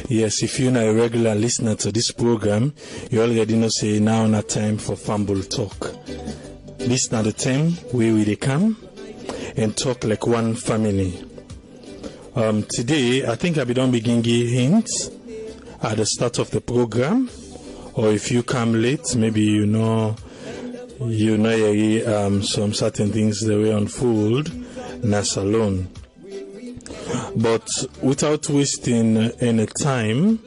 Yes, if you're not a regular listener to this program, you already know say now not time for Fumble Talk. This is not the time where we come and talk like one family. Today, I think I don't begin give hints at the start of the program, or if you come late, maybe you know some certain things that will unfold in a salon. But without wasting any time,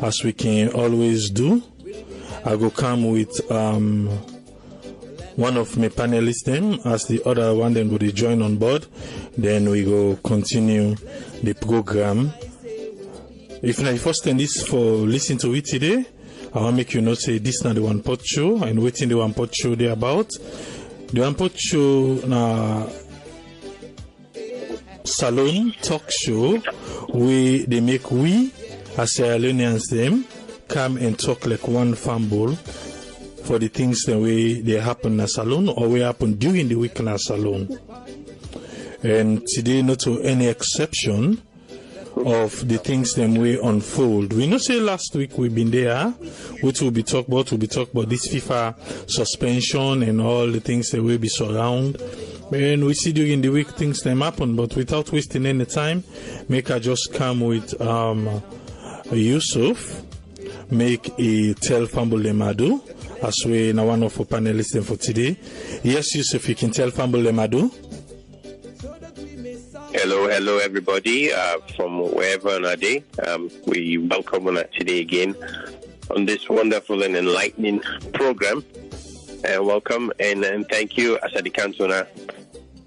as we can always do, I go come with one of my panelists them, as the other one then will join on board. Then we go continue the program. If not first time this for listen to it today, I want to make you know say this not the One Pot Show and waiting the One Pot Show they about. The One Pot Show na salon talk show where they make we as Sierra Leoneans them come and talk like one fumble for the things the way they happen in a salon or we happen during the week in a salon. And today not to any exception of the things them way unfold. We know say last week we've been there, which we'll be talk about this FIFA suspension and all the things that will be surround. And we see during the week things them happen, but without wasting any time, make I just come with Yusuf, make a tell Fumble Lemadu, as we now one of our panelists for today. Yes, Yusuf, you can tell Fumble Lemadu. Hello, everybody, from wherever on our day. We welcome on today again on this wonderful and enlightening program. Welcome and thank you, Asadi Cantona,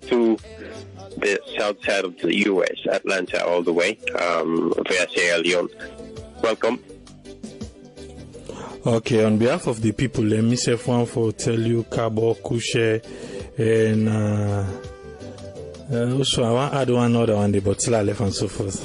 to the south side of the U.S., Atlanta all the way, via Sierra Leone. Welcome. Okay, on behalf of the people, let me say one for tell you Kabo, Kushe, and also I want to add one other one, but still I left and so forth.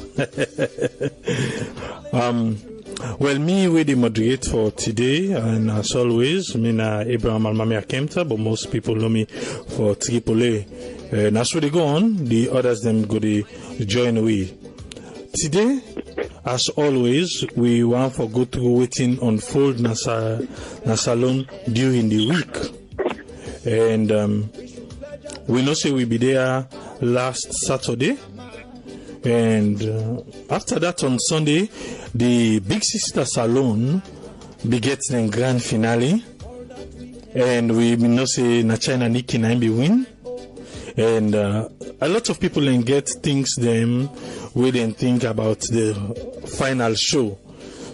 Well, me we the moderate for today, and as always, me na Abraham Almamia Kemta, but most people know me for Triple A. And as we go on, the others them go to join we. Today, as always, we want for go through waiting unfold na salon during the week, and we know say we be there last Saturday. And after that on Sunday, the Big Sister Salon begets the grand finale. And we know say na China Nikki na be win. And a lot of people then get things them we then think about the final show.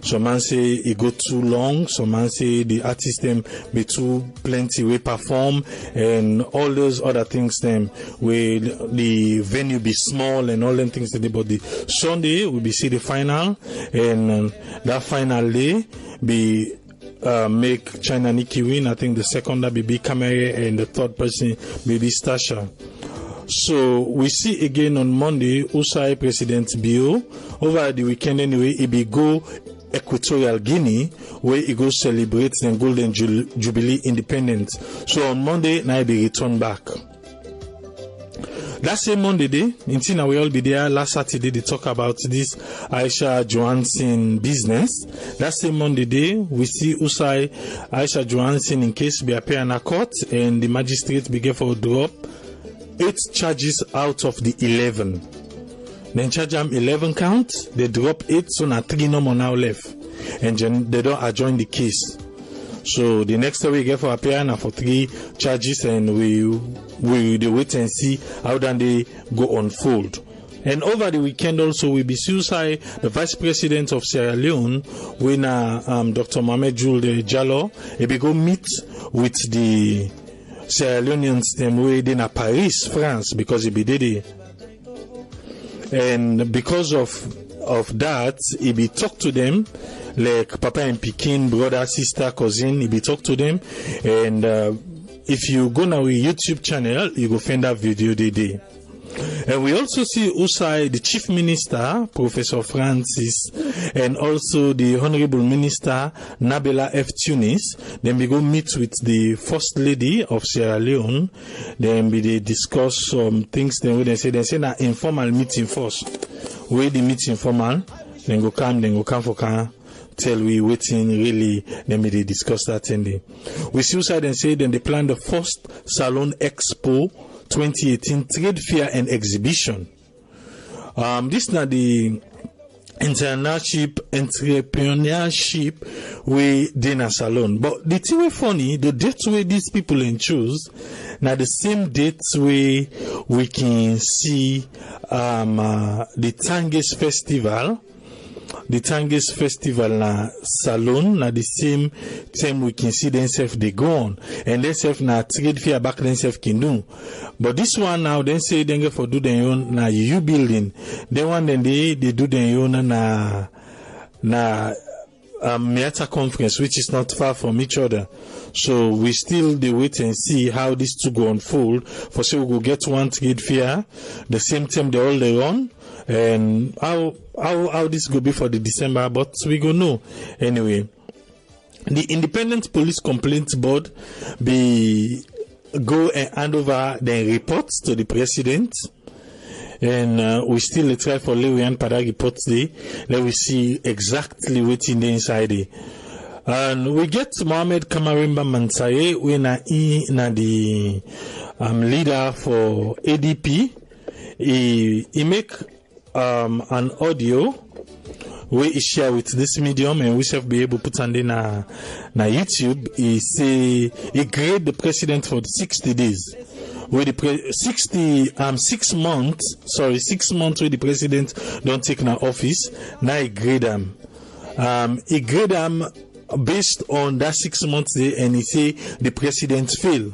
Some man say it go too long. Some man say the artist them be too plenty we perform and all those other things them where the venue be small and all them things. But the Sunday we be see the final and that final day be make China Nikki win. I think the second that be Kamere and the third person be Stasha. So we see again on Monday Usai President Bio over the weekend anyway he be go Equatorial Guinea, where he goes celebrate the Golden Jubilee Independence. So on Monday, now he be returned back. That same Monday day, in Tina we all be there. Last Saturday they talk about this Aisha Johansson business. That same Monday day, we see Usai Aisha Johansson in case be appear in a court, and the magistrate begin for drop 8 charges out of the 11. Then charge them 11 count, they drop 8, so now 3 no more now left. And they don't adjourn the case. So the next time we get for appearance for 3 charges, and we wait and see how then they go unfold. And over the weekend also we be suicide the Vice President of Sierra Leone, when Dr. Mohamed Jules Jallo, he be go meet with the Sierra Leoneans them way in Paris, France, because he be there. And because of that, he be talk to them like Papa and Pekin, brother, sister, cousin. He be talk to them, and if you go now with YouTube channel, you go find that video they did. And we also see Usai, the Chief Minister, Professor Francis, and also the Honorable Minister, Nabila F. Tunis. Then we go meet with the First Lady of Sierra Leone. Then we discuss some things. Then they say na informal meeting first. Where the meeting formal, then go come for can tell we waiting really. Then we discuss that thing. We see Usai and say then they plan the first Salon Expo 2018 trade fair and exhibition. This now the entrepreneurship we dinner salon. But the thing we funny, the dates where these people in choose now the same dates we can see the Tangis Festival. The Tangis Festival na salon na the same time we can see themselves they go on and themselves na trade fair back themselves can do. But this one now then say they get for do their own na U building. Then one then they do their own na Miata conference, which is not far from each other. So we still they wait and see how these two go unfold. For sure we go get one trade fair the same time they all they run. And how this go be for the December, but we go know anyway. The Independent Police Complaints Board go and hand over their reports to the president, and we still try for Lewian Pada reports there. Let we see exactly what's in the inside there. And we get Mohamed Kamarimba Mansaye, we na the leader for ADP. He make an audio where he share with this medium and we shall be able to put on na YouTube. He say he grade the president for 60 days. Where the 6 months where the president don't take na office. Now he grade them. He grade them based on that 6 months there, and he say the president fail.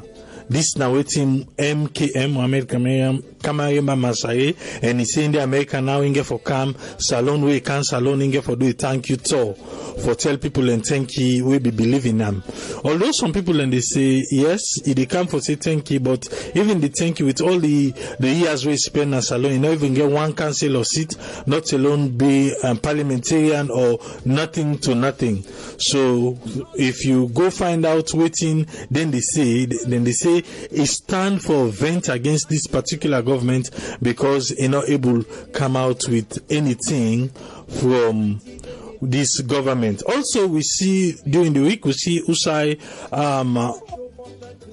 This now waiting MKM Mohamed Kamarimba Mansaye, and he saying the American now in for come salon we can salon in for do a thank you tour for tell people and thank you we be believing them. Although some people and they say yes, they come for say thank you, but even the thank you with all the years we spend in salon, you not even get one councillor seat, not alone be parliamentarian or nothing to nothing. So if you go find out waiting, then they say it stand for vent against this particular government because you're not able to come out with anything from this government. Also, we see during the week, we see Usai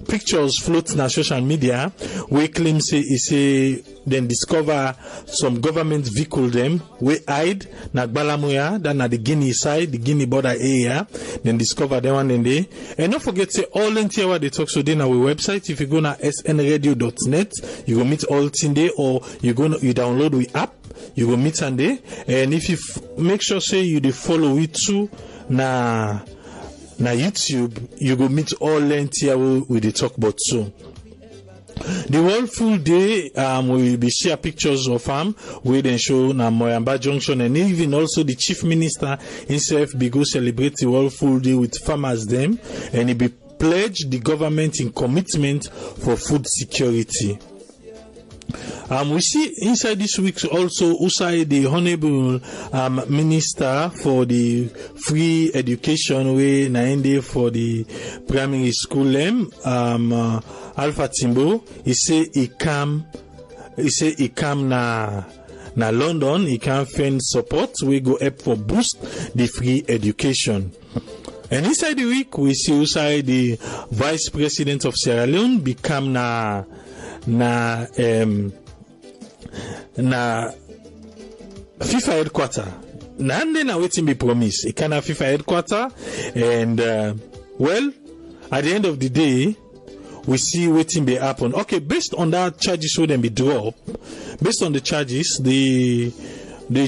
pictures float on social media where claim say then discover some government vehicle them we hide na Gbalamuya, then at the Guinea side, the Guinea border area, then discover them one day. And don't forget say all in here what they talk so then our website. If you go na snradio.net, you go meet all thing there, or you download the app, you go meet on there. And if you make sure say you follow it too na YouTube, you go meet all length here with the talk about soon. The World Food Day, we will be share pictures of where they show na Moyamba Junction, and even also the Chief Minister himself be go celebrate the World Food Day with farmers them, and he be pledge the government in commitment for food security. We see inside this week also Usai, the Honorable Minister for the free education way naende for the primary school Alpha Timbo. He say he come na London, he can find support, we go up for boost the free education. And inside the week we see Usai, the Vice President of Sierra Leone, become na FIFA headquarter. Nande na waiting be promise. It can have FIFA headquarter, and well, at the end of the day, we see waiting be happen. Okay, based on that charges would then be dropped. Based on the charges, the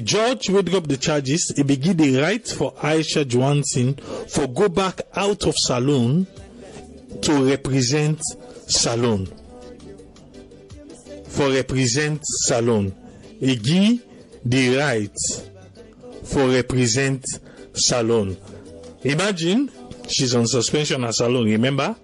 judge will drop the charges. It be give the right for Aisha Johnson for go back out of Salon to represent Salon. For represent Salon. He give the right for represent Salon. Imagine she's on suspension at Salon. Remember,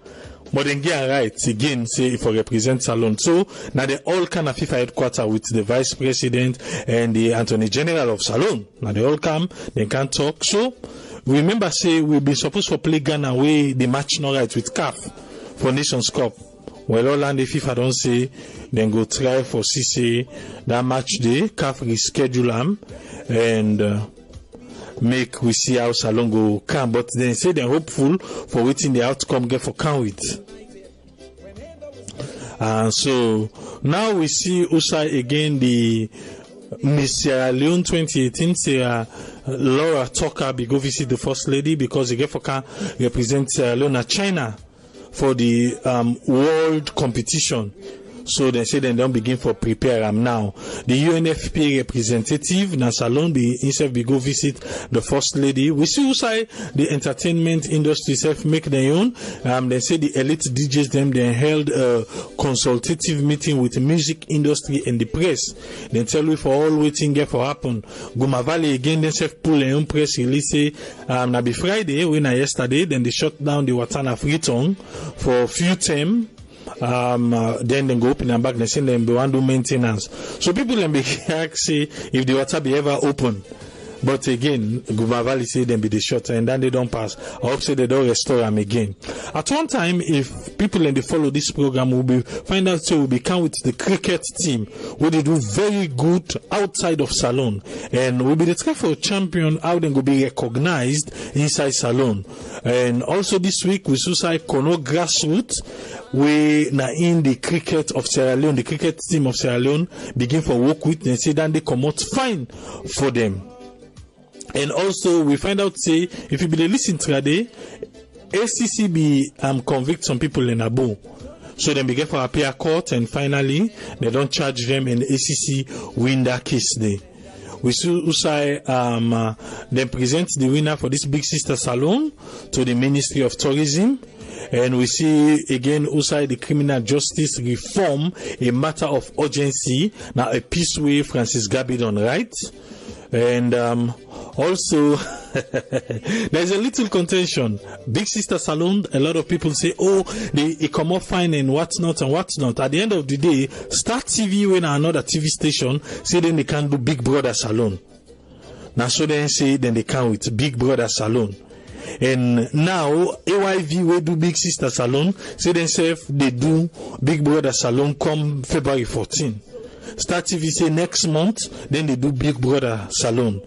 But then get right again, say if I represent Salon. So now they all kind of FIFA headquarters with the vice president and the Attorney General of Salon. Now they all come, they can talk. So remember, say we'll be supposed to play Ghana away the match not right with CAF for Nations Cup. Well, all and the FIFA don't say, then go try for CC that match day, CAF reschedule them and make we see how Salon go come, but then say they're hopeful for waiting the outcome get for count with. And so now we see Usai again the Miss Sierra Leone 2018 say Laura Tucker be go visit the First Lady because they get for can represent Sierra Leone at China for the world competition. So they say they don't begin for prepare them now. The UNFPA representative na Salon be himself be go visit the First Lady. We see also the entertainment industry self make their own. They say the elite DJs them they held a consultative meeting with the music industry and the press. They tell you for all waiting get for happen. Guma Valley again they self pull their own press release say na be Friday when yesterday then they shut down the Watana Freetown for a few term. Then they go open and back, they say them be want do maintenance. So people then be say if the water be ever open. But again, Guma Valley say them be the shorter and then they don't pass. I hope say they don't restore them again. At one time, if people and they follow this program, will be find out so will become with the cricket team where they do very good outside of Salon. And we'll be the try for a champion how they will be recognized inside Salon. And also this week we suicide Kono Grassroots. We na in the cricket of Sierra Leone, the cricket team of Sierra Leone begin for work with and say that they come out fine for them. And also we find out say if you be listen today, ACC be convict some people in Abo. So then begin for appeal court and finally they don't charge them and ACC win that case day. We say then present the winner for this Big Sister Salon to the Ministry of Tourism. And we see again Usai the criminal justice reform a matter of urgency. Now a peace way Francis Gabidon, right? And also there's a little contention. Big Sister Salon, a lot of people say, oh, they come up fine and what's not and what's not. At the end of the day, Start TV when another TV station say then they can't do Big Brother Salon. Now so then say then they can with Big Brother Salon. And now AYV will do Big Sister Salon, say themselves they do Big Brother Salon come February 14. Start TV say next month, then they do Big Brother Salon.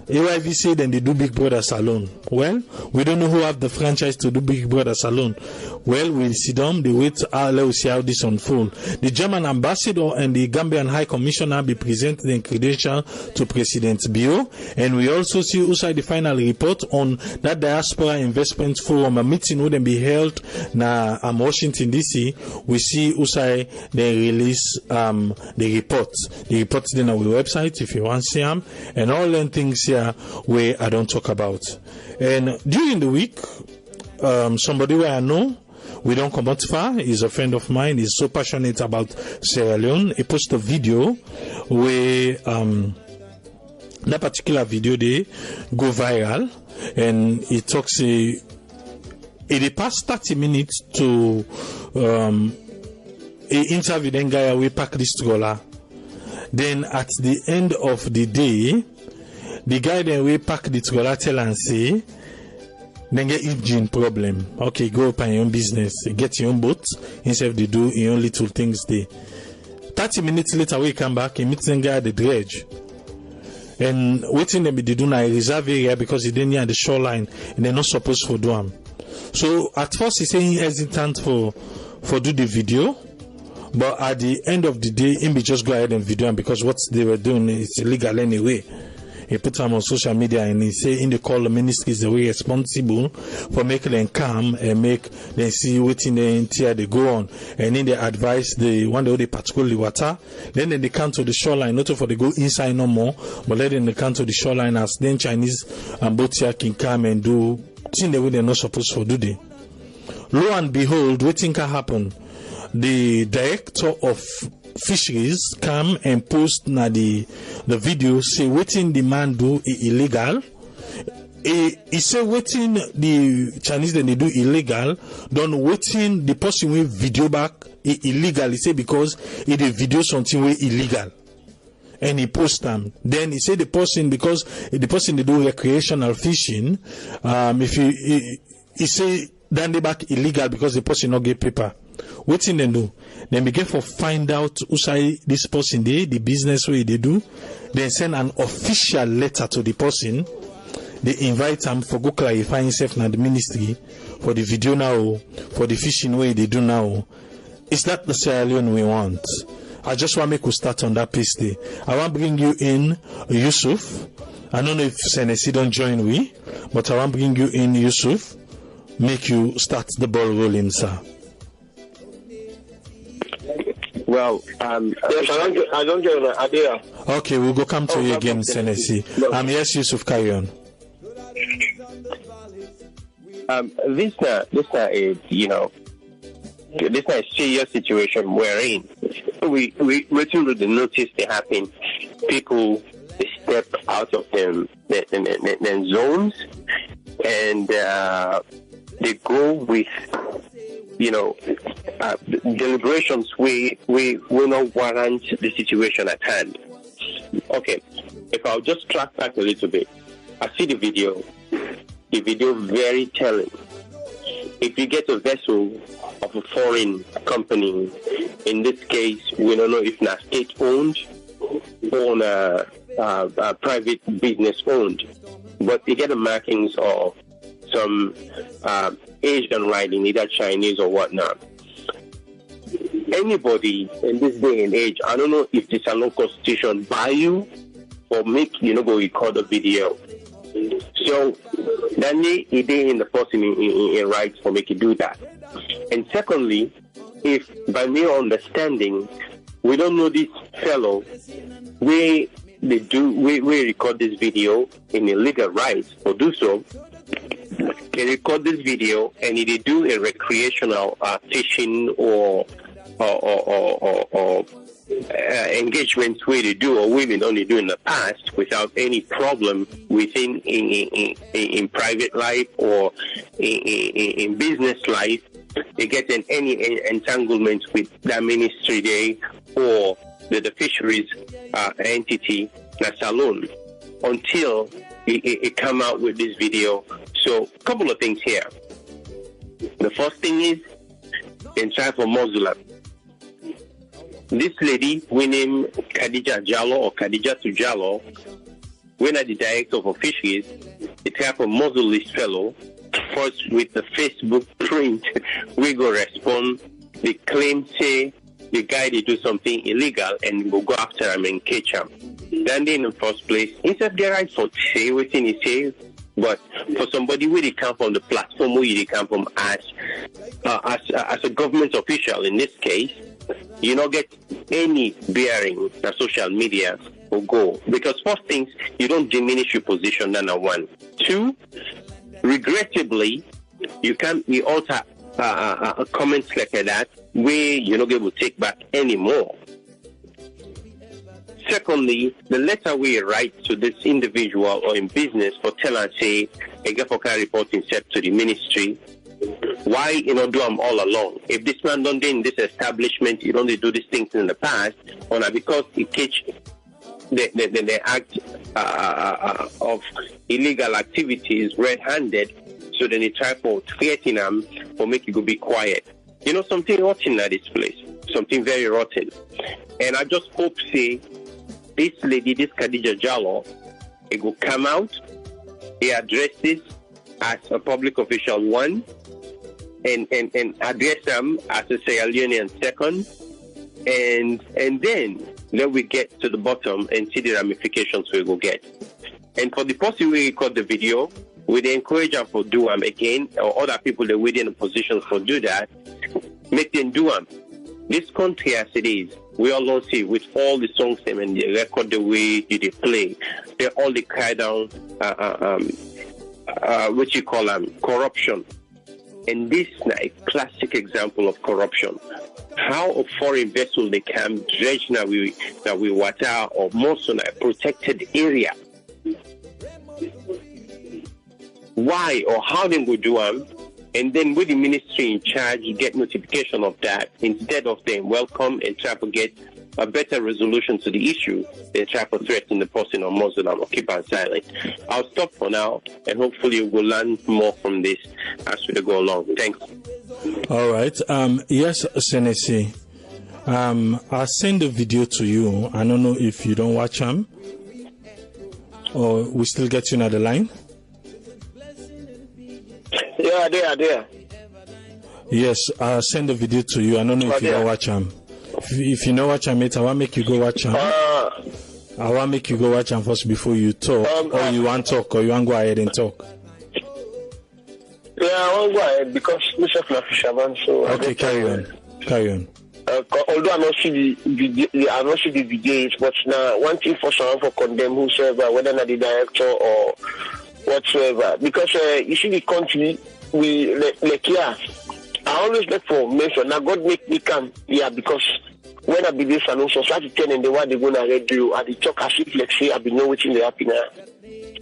AYV say then they do Big Brother Salon. Well, we don't know who have the franchise to do Big Brother Salon. Well, we'll see them. They wait. Let's see how this unfold. The German ambassador and the Gambian High Commissioner be present their credential to President Bio. And we also see outside the final report on that Diaspora Investment Forum, a meeting would be held na Washington DC. We see outside they release the report. The report then on our website if you want to see them and all them things here where I don't talk about. And during the week, somebody where I know, we don't come out far, he's a friend of mine, he's so passionate about Sierra Leone. He posted a video where that particular video they go viral and he talks in the past 30 minutes to he interview then guy we pack this stroller. Then at the end of the day, the guy then we pack the stroller tell and say then get engine problem. Okay, go up on your own business, get your own boat instead of they do your own little things there. 30 minutes later we come back and meet the guy at the dredge. And waiting them they do na reserve area because he didn't near the shoreline and they're not supposed to do them. So at first he's saying hesitant for do the video, but at the end of the day him be just go ahead and video them because what they were doing is illegal anyway. He put them on social media and he say in the call the ministry is the way responsible for making them calm and make them see what in the interior they go on. And then they advise the one they patrol the water. Then they come to the shoreline, not for they go inside no more, but then they come to the shoreline as then Chinese and boat here can come and do things the way they're not supposed to do. They. Lo and behold, what thing can happen? The director of fisheries come and post na the video say waiting the man do illegal. he say waiting the Chinese then they do illegal, don't waiting the person will video back illegal. He say because he dey video something way illegal. And he post them. Then he say the person, because the person they do recreational fishing, if he say then they back illegal because the person not get paper. What thing they do? Then begin for find out who say this person they the business way they do. Then send an official letter to the person. They invite them for go clarify himself in the ministry for the video now, for the fishing way they do now. Is that the Sierra Leone we want? I just want to make you start on that piece there. I want to bring you in Yusuf. I don't know if Senesi don't join we, but I want to bring you in Yusuf. Make you start the ball rolling, sir. Well, yes, I don't get an idea. Okay, we'll go come to you again, Senesi. Yes, Yusuf, carry on. This is, you know, this is a serious situation we're in. We waiting to the notice they happen. People they step out of them zones and they go with, you know, deliberations we will not warrant the situation at hand. Okay, if I'll just track back a little bit, I see the video very telling. If you get a vessel of a foreign company, in this case, we don't know if it's state-owned or a private business-owned, but you get the markings of some Asian writing, either Chinese or whatnot. Anybody in this day and age, I don't know if this alone constitution buy you or make you go record a video. So then it ain't in the person in rights for make you do that. And secondly, if by mere understanding we don't know this fellow, we record this video in illegal rights or do so. They record this video and they do a recreational fishing or engagements where they do or women only do in the past without any problem within in private life or in business life. They get in any entanglement with that ministry there or the fisheries entity that's alone until it come out with this video. So a couple of things here. The first thing is in try for Muslim. This lady, we name Khadija Jallo or Khadija to Jallo, when the director of fisheries, the type of Muslim list fellow, first with the Facebook print, we go respond, the claim say the guy they do something illegal and we'll go after him and catch him. Then in the first place, instead the right for say within he says, but for somebody where they come from the platform where they come from as a government official in this case, you don't get any bearing that social media will go. Because first things, you don't diminish your position, number one. Two, regrettably, you alter comments like that where you're not able to take back anymore. Secondly, the letter we write to this individual or in business for tell and say, a Gafoka reporting set to the ministry, why do them all along? If this man don't do in this establishment, you don't do these things in the past, or not because he catch the act of illegal activities red-handed, so then they try for threatening them or make you go be quiet. You know, something rotten at this place, something very rotten. And I just hope say this lady, this Khadija Jallo, it will come out, he address this as a public official one, and address them as a Sierra Leonean second, and then we get to the bottom and see the ramifications we will get. And for the person we record the video, we encourage them to do them again, or other people that we're in a position to do that, make them do them. This country as it is, we all see with all the songs and the record the way they play, they all the kind of what you call corruption. And this is a classic example of corruption. How a foreign vessel they can dredge that we water or most on a protected area. why or how they go do them, and then with the ministry in charge, you get notification of that instead of them welcome and try to get a better resolution to the issue. They try to threaten the person or Muslim or keep on silent. I'll stop for now, and hopefully we'll learn more from this as we go along. Thanks. All right. Yes, Senesi. I'll send the video to you. I don't know if you don't watch them, or we still get you on the line. Yeah, there. Yes, I'll send the video to you. I don't know if you don't watch them. If you don't watch them, I want to make you go watch them. I want to make you go watch them first before you talk, or you want to talk, or you want to go ahead and talk. Yeah, I want to go ahead because myself is a fisherman, so... Okay, carry on. Although I not see the videos, but now one thing for someone for condemn whosoever, whether not the director or whatsoever, because you see the country we like here. I always look for mention. Now God make me come here because when I be this and so start to tell them the what they gonna radio and the talk as if let's say I be know what's in the happen now.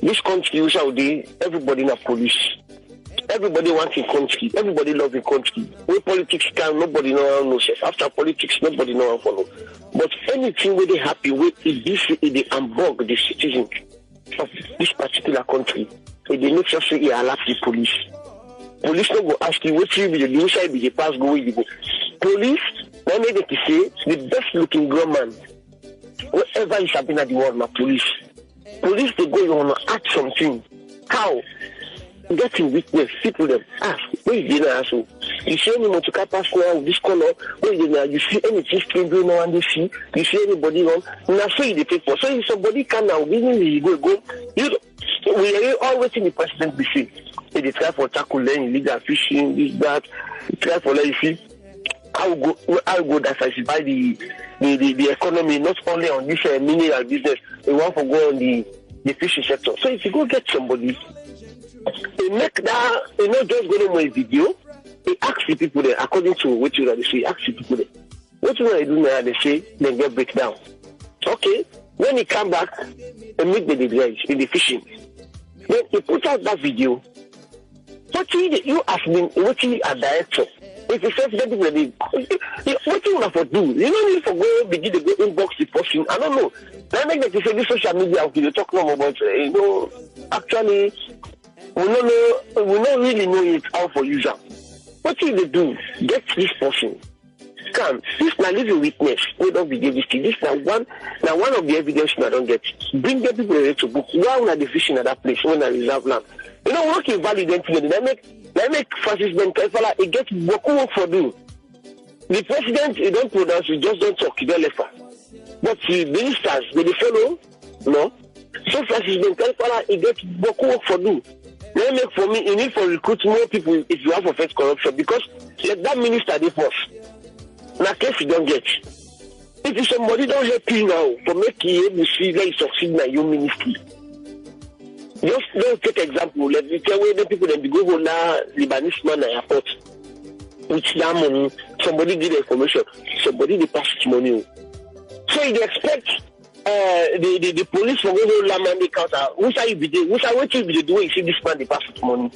This country you shall do everybody in a police. Everybody wants a country. Everybody loves a country. When politics can, nobody knows. After politics, nobody knows follow. But anything where they happy with they unbog the citizens of this particular country. So they make sure say he allow the police. Police don't go ask you what you be the new side be the pass go where you go. Police, now they say the best looking grown man. Whatever is happening at the world, my police. Police they go you wanna act something. How? Getting witness, sit with them, ask, where is the asshole? You see any motorcar pass now with this color, where is the you see anything strange going on they see, you see anybody on, now say the paper. So if somebody can now, you go, we are all waiting the president be see. They try for tackle then illegal fishing, this, that, try for let you see. I'll go diversify the economy, not only on this mineral business, we want to go on the fishing sector. So if you go get somebody, they make that, not just go to my video, they ask the people there, according to what you say, ask the people there. What you do now, they say, then get breakdown. Okay, when he come back, they make the degrees in the fishing. Then he put out that video. What you ask me, what you are director? If you say that what you want to do? You don't need to go begin to go inbox the person. I don't know. Then make them say this social media, okay, they talk more about, actually, we don't really know it how for user. What should they do? Get this person. Come, this now leave a witness. We don't be this thing. This now one of the evidence I don't get. Bring the people ready to book. Why are they fishing at that place when I reserve land? You know what can validate together? They make Francis Ben Kaifala, it gets beaucoup work for do. The president, he don't pronounce, he just don't talk, he don't left. But the ministers, they follow, no? So Francis Ben Kaifala, it gets beaucoup work for do. They make for me, you need to recruit more people if you have offense corruption, because let that minister they force. Now, case you don't get. If somebody don't help you now to make you able to see that you succeed in your ministry, just don't take example. Let me tell you the people that go now, Lebanese man at airport, which that money, somebody give the information, somebody they pass it money. So you expect the police for going to man they counter. Who shall you be doing? Who shall what you be doing? You see this man they pass it money.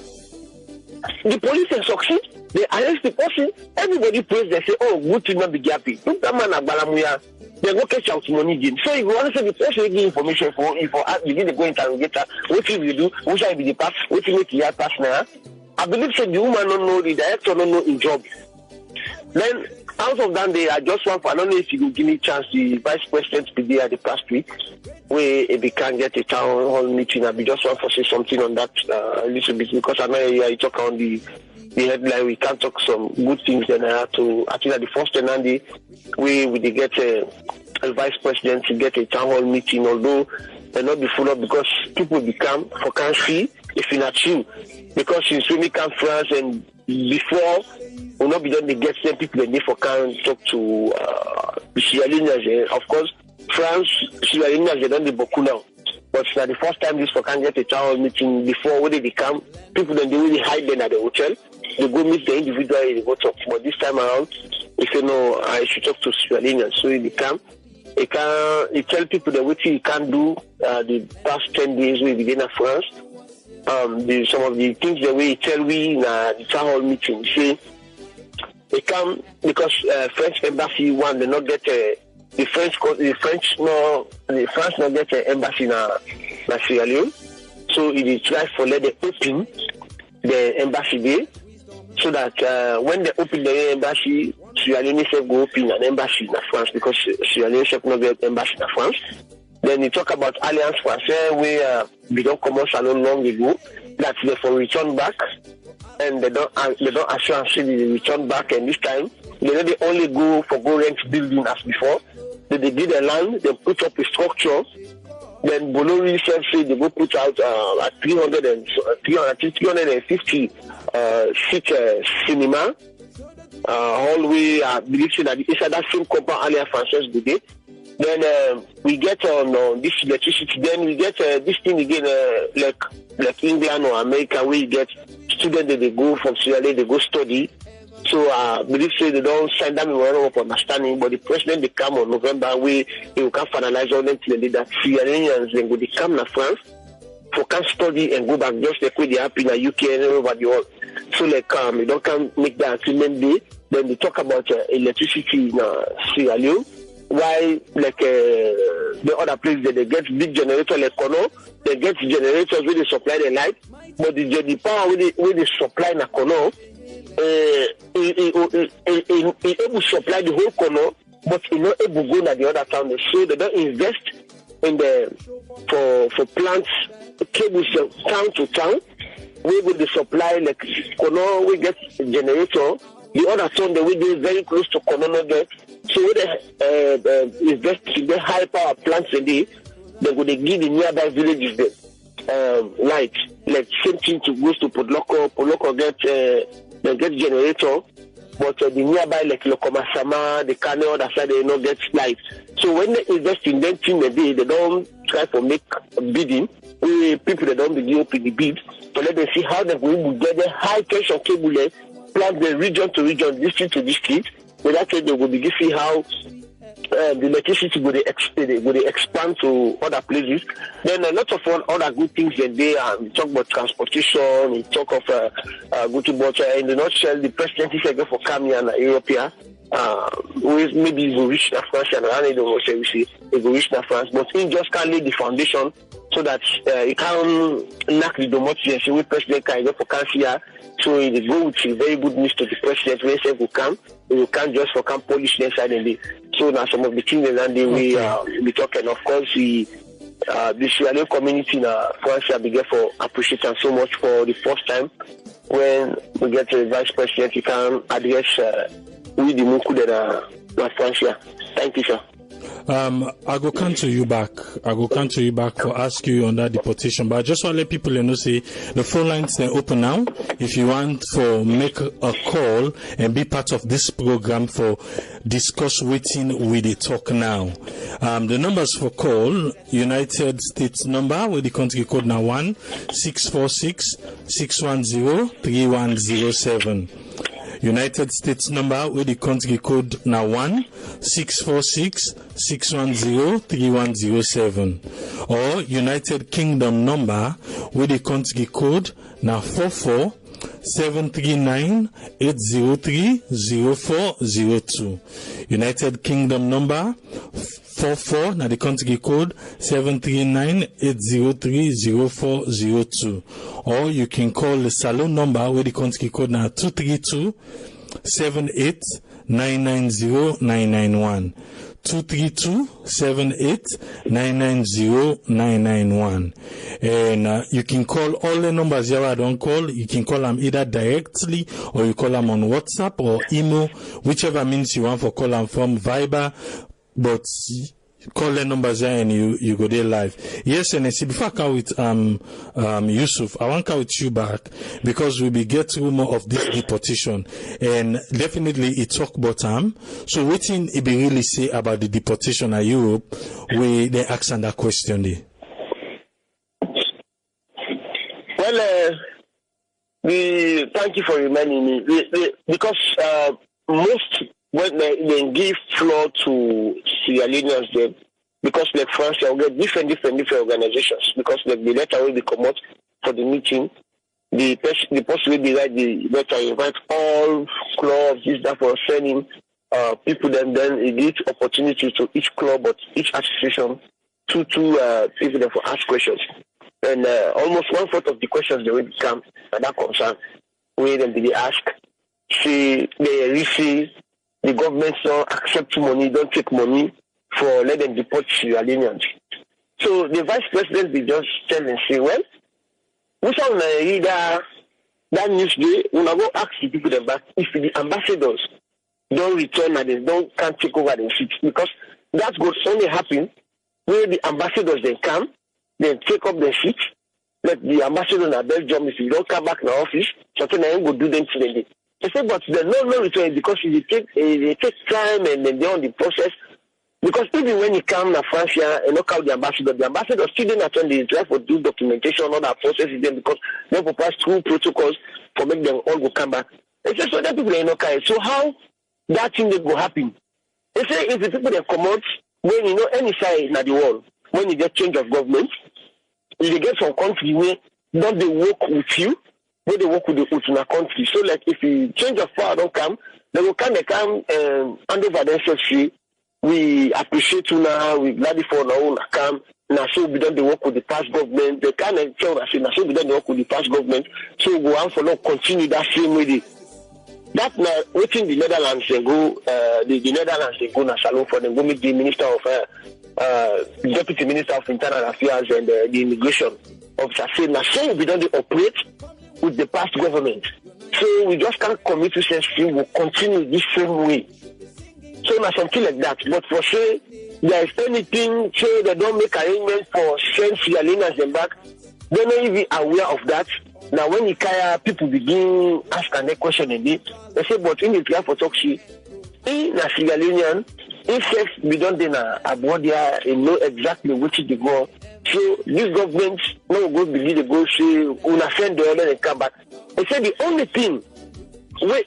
The police can succeed. They arrest the person. Everybody prays. They say, "Oh, good to not be happy." Look that man at Balamuya. They go catch out money again. So if you want to say the person give information for you need to go interrogate her. What will you do? Who shall be the pass? What will make your pass now? I believe so. The woman don't know, the director don't know in job. Then out of that day, I just want for I don't know if you could give me a chance. The vice president be there the past week, where if they can get a town hall meeting, I be just want to say something on that a little bit because I know you talk on the headline. We can't talk some good things. Then I have to. I think at the first and the way we get a vice president to get a town hall meeting, although they not be full up because people become for country if you're not you. Because since when we come France and before will not be done they get some people that they for can talk to Sierra Leone. Of course France, Sierra Leone they done the boku now. But it's not the first time this for can get a town hall meeting before when they come, people then they really hide them at the hotel. They go meet the individual they go talk. But this time around they say no, I should talk to Sierra Leone. So they come. He tell people that what he can do the past 10 days we begin in France. some of the things the way he tell we in the town hall meeting. Say they come because French embassy they not get the France not get an embassy in Sierra Leone. So it try for let them open the embassy there, so that when they open the embassy, Sierra Leone go open an embassy in France, because Sierra Leone not get embassy in France. Then we talk about Alliance Française, where we don't come out so long ago that they for return back, and they don't assure they return back, and this time they only go rent building as before. They did a land, they put up a structure. Then Bolori said they go put out 350 seat cinema. Hallway, I believe that it's that same compound Alliance Française today. Then we get on this electricity. Then we get this thing again, like England or America, where you get students that they go from Sierra Leone, they go study. So I believe they don't sign that memorandum of understanding, but the president they come on November, where they will come finalize all them till that Sierra Leoneans then go they come to France for can study and go back just like they happen in the UK and over the world. So they don't come make that agreement day. Then they talk about electricity in Sierra Leone. Why the other places they get big generator like Kono, they get generators where they supply the light, but the power where they supply na Kono, he able to supply the whole Kono, but he not able to go to the other town. So they don't invest in for plants cables town to town. We will supply like Kono, we get a generator. The other town they will be very close to Kono not get. So when they invest in the high power plants in there, they go they give the nearby villages the light. Like same thing to goes to Podloko get they get generator, but the nearby like Lokomasama, the Kano, other side they not get light. So when they invest in them thing they don't try to make bidding. People that don't begin open the bid, to let them see how they will get the high tension cable plant the region to region, district to district. With that they will begin to see how the electricity will expand to other places. Then a lot of other good things that they we talk about transportation, we talk of good about in the nutshell, the presidency said for coming and European. Maybe he will reach the France and I don't say we see he will reach the France, but he just can't lay the foundation so that he can knock the domestic and president can go for cancer. So it go with a very good news to the president when he will come. We can't just for come polish the side and so now some of the things that we be talking. Of course, the Sierra Leone community in France began for appreciating so much for the first time when we get the vice president. He can address with the Muku that France. Thank you, sir. I go come to you back for ask you on that deportation. But I just want to let people know, say the phone lines are open now. If you want to make a call and be part of this program for discuss waiting with the talk now. The numbers for call, United States number with the country code now 1-646-610-3107. United States number with the country code now 1-646-610-3107, or United Kingdom number with the country code now 44-739-803-0402. United Kingdom number 44 now the country code 739-803-0402, or you can call the salon number with the country code now 232-78-990-991. 232-78-990-991. And you can call all the numbers here I don't call. You can call them either directly or you call them on WhatsApp or email, whichever means you want for call them from Viber, but call the numbers here and you go there live. Yes, and I see before I come with Yusuf, I want to come with you back because we will get rumor of this deportation and definitely it talk about so what thing it be really say about the deportation in Europe, we they ask that question there. Well, thank you for reminding me because most when they give floor to Sierra Leoneans, because like France, they'll get different organizations, because like the letter will be come out, for the meeting. The person will be like the letter invite all clubs, this that for sending people then it gives opportunity to each club or each association to people there for ask questions. And almost 1/4 of the questions they will come and that concern where then they ask, say they receive the government don't accept money, don't take money for let them deport Sierra Leoneans. So the vice president will just tell and say, well, we shall read that news day, we will go ask the people them back if the ambassadors don't return and they can't take over the seat, because that's going to only happen where the ambassadors then come, then take up the seat, let the ambassador in Belgium, if you don't come back in the office, something they go do them today. They say, but they no return because they take time and then they're on the process. Because even when you come to France here and knock out the ambassador still didn't attend the try for do documentation, all that processes them because they will pass through protocols for make them all go come back. They say, so that people are not kind. So how that thing will go happen? They say, if the people that come out, when you know any side in the world, when you get change of government, if you get some country where don't they work with you, where they work with the Utuna country. So like if you change of power don't come, they will come hand over themselves. We appreciate you now, we glad for our own account. Now so we don't work with the past government. They can't tell us now so we don't work with the past government. So we want for now continue that same way. That now waiting the Netherlands they go the Netherlands they go na salon for them, go meet the Minister of Deputy Minister of Internal Affairs and the Immigration officer say now so we don't operate with the past government. So we just can't commit to say we will continue this same way. So now something like that. But for say there is anything, say they don't make arrangements for send Sierra Leoneans them back, they're not even aware of that. Now when you people begin asking that question indeed, they say, but in the plan for talk in a Sierra Leonean, if we don't then aboard there and know exactly which is the goal. So this government no go believe the go say una send the order and come back. They say the only thing where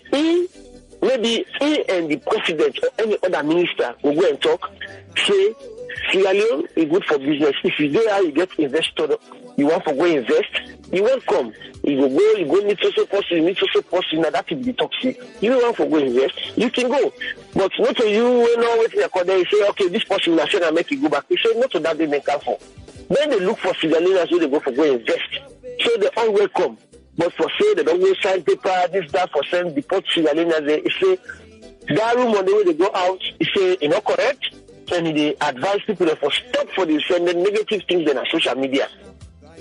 maybe he and the president or any other minister will go and talk, say Sierra Leone is good for business. If you go out, you get investor, you want to go invest, you welcome. You go meet social person, now that is the toxic. You want to go invest, you can go. But not to you when all waiting there, you say, okay, this person will say I make you go back. You say not to that they make up for. Then they look for Sierra Leoneans who they go for go invest. So they all welcome. But for say they don't go sign paper, this, that, for send deport Sierra Leoneans, they say that room on the way they go out, you say you know correct, and they advise people for stop for the sending negative things in social media.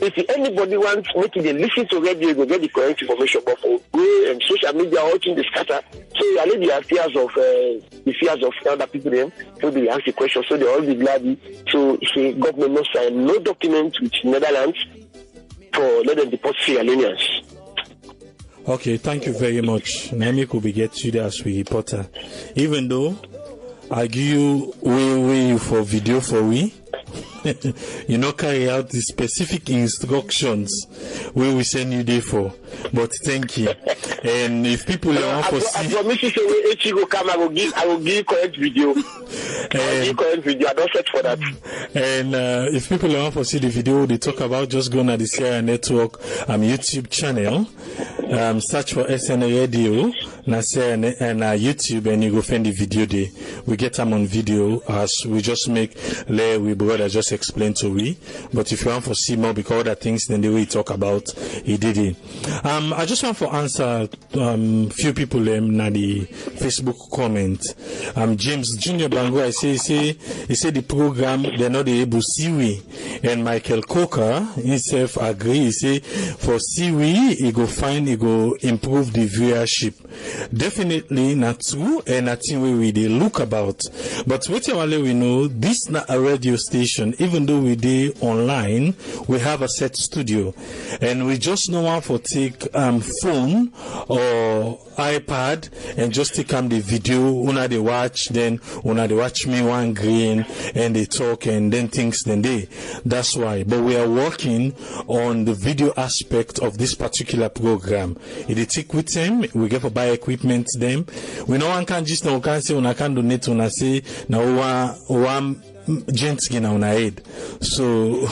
If anybody wants make it listen to radio, you go get the correct information. But for go and social media watching the scatter, so you allow the fears of other people them, so they ask the question, so they all be glad. So say government must sign no document with Netherlands for let them deport Sierra Leoneans. Okay, thank you very much. Naomi could be get you there as we reporter. Even though I give you way for video for we. You know, carry out the specific instructions where we send you there for. But thank you. And if people want to see, I promise you, say go come, I will give correct video. I will give correct video. I don't search for that. And if people want to see the video they talk about, just go to the Sierra Network YouTube channel. Search for SNA Radio, and YouTube, and you go find the video there. We get them on video as we just make we brother just explain to we. But if you want to see more because other things than the way we talk about, he did it. I just want to answer few people in the Facebook comment. James Junior Bango, he say the program they're not able to see we, and Michael Coker himself agree. He say for see we, he go improve the viewership. Definitely not true, and I think we look about. But whatever we know, this not a radio station. Even though we do online, we have a set studio, and we just know how to take phone or iPad and just take the video. Una they watch, then una they watch me one green, and they talk, and then things then they. That's why. But we are working on the video aspect of this particular program. It take with them. We get to buy equipment them. We know one can just now can say una can donate una say now one gents get on our head. So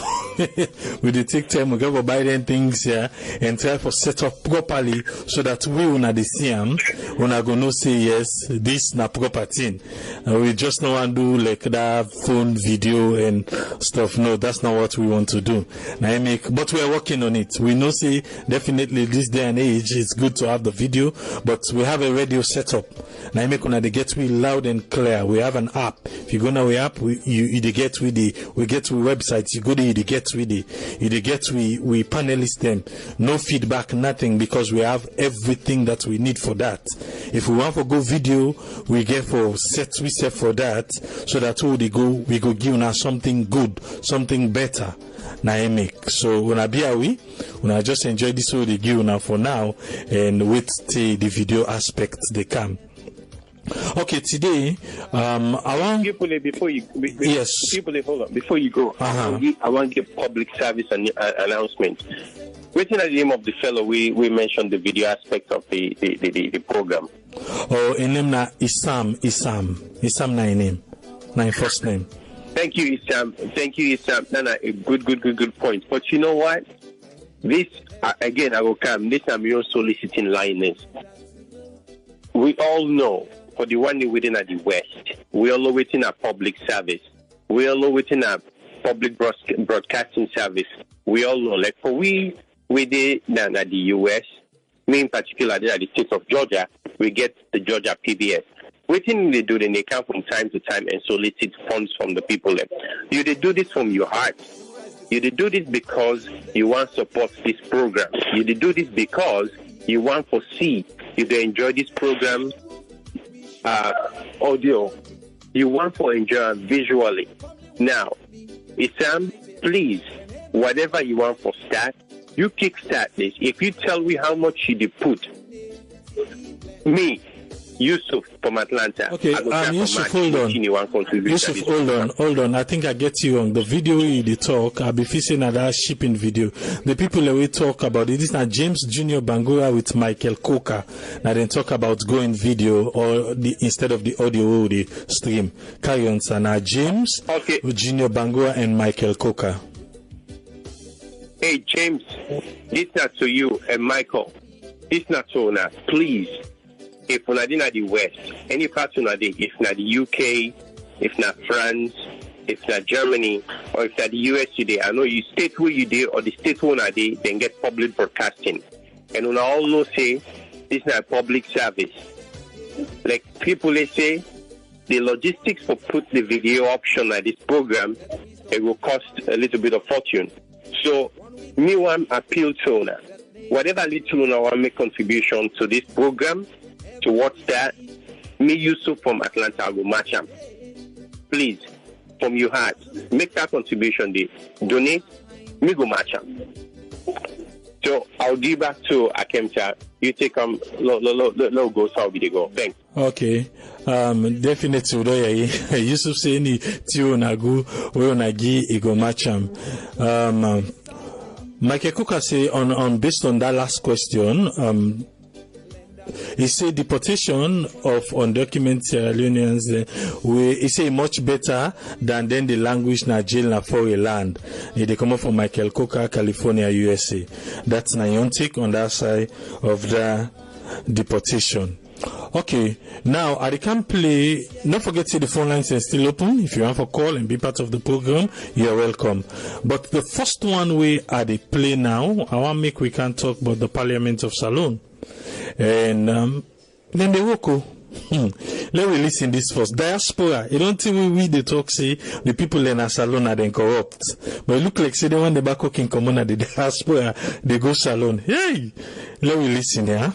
we dey take time, we go for buy them things here and try for set up properly so that we una dey see am, una go know say yes, this na proper thing. We just no want do like that phone video and stuff. No, that's not what we want to do. But we are working on it. We know say definitely this day and age it's good to have the video, but we have a radio setup. Now make una dey get we loud and clear. We have an app. If you go now we app, you dey get we get to websites. You go there, you dey get we panelists them. No feedback, nothing, because we have everything that we need for that. If we want to go video, we get for set for that, so that we go give una something good, something better. So when I be away, when I just enjoy this way they give una for now and wait till the video aspect they come. Okay, today I want before you hold on, before you go, Uh-huh. I want to give public service announcement. Waiting at the name of the fellow, we mentioned the video aspect of the program. Oh, in name na Isam na in name, na in first name. Thank you, Isam. Nana, a good point. But you know what? This again, I will come. This I'm your soliciting liners. We all know, for the one within at the West, we all waiting a public service. We all waiting a public broadcasting service. We all know, like for we did at the US, me in particular, at the state of Georgia, we get the Georgia PBS. Waiting they do, then they come from time to time and solicit funds from the people. You they do this from your heart. You they do this because you want to support this program. You they do this because you want to see. You they enjoy this program audio. You want to enjoy visually. Now, Isam, please, whatever you want for start, you kickstart this. If you tell me how much you put, me, Yusuf from Atlanta. Okay, Yusuf, hold on. Yusuf, hold on. I think I get you on the video you talk. I'll be facing that shipping video. The people that we talk about it, this is now James Junior Bangura with Michael Coker. Now then talk about going video or instead of the audio the stream. Carry on, sir. Now James, Junior Bangura and Michael Coker. Hey James, this not to you and Michael. This not to now. Please. If we're not in the West, any part of the, if not the UK, if not France, if not Germany, or if not the US today, I know you state where you did or the state where you did, then get public broadcasting. And when I all say this is not public service. Like people they say, the logistics for put the video option at this program, it will cost a little bit of fortune. So me one appeal to owner. Whatever little owner want make contribution to this program. Towards that, me Yusuf from Atlanta, I will match them. Please, from your heart, make that contribution. Donate, me go match them. So I'll give back to Akemcha. You take low go, so I'll be the go. Thanks. Okay. Definitely, Yusuf say ni tiyo nagu, we onagi ego match them. Michael Coker say on based on that last question, he said deportation of undocumented Sierra Leoneans he say much better than the language na jail na foreign land. They come up from Michael Coker, California, USA. That's na your take on that side of the deportation. Okay, now I can play. Don't forget to the phone lines are still open. If you want to call and be part of the program, you're welcome. But the first one we are the play now. I want to make we can talk about the Parliament of Salone. And then they walk. Let me listen this first. Diaspora. You don't think we the talk say the people in Salone are then corrupt. But it look like say they want the back in common at the diaspora, they go Salone. Hey! Let me listen here.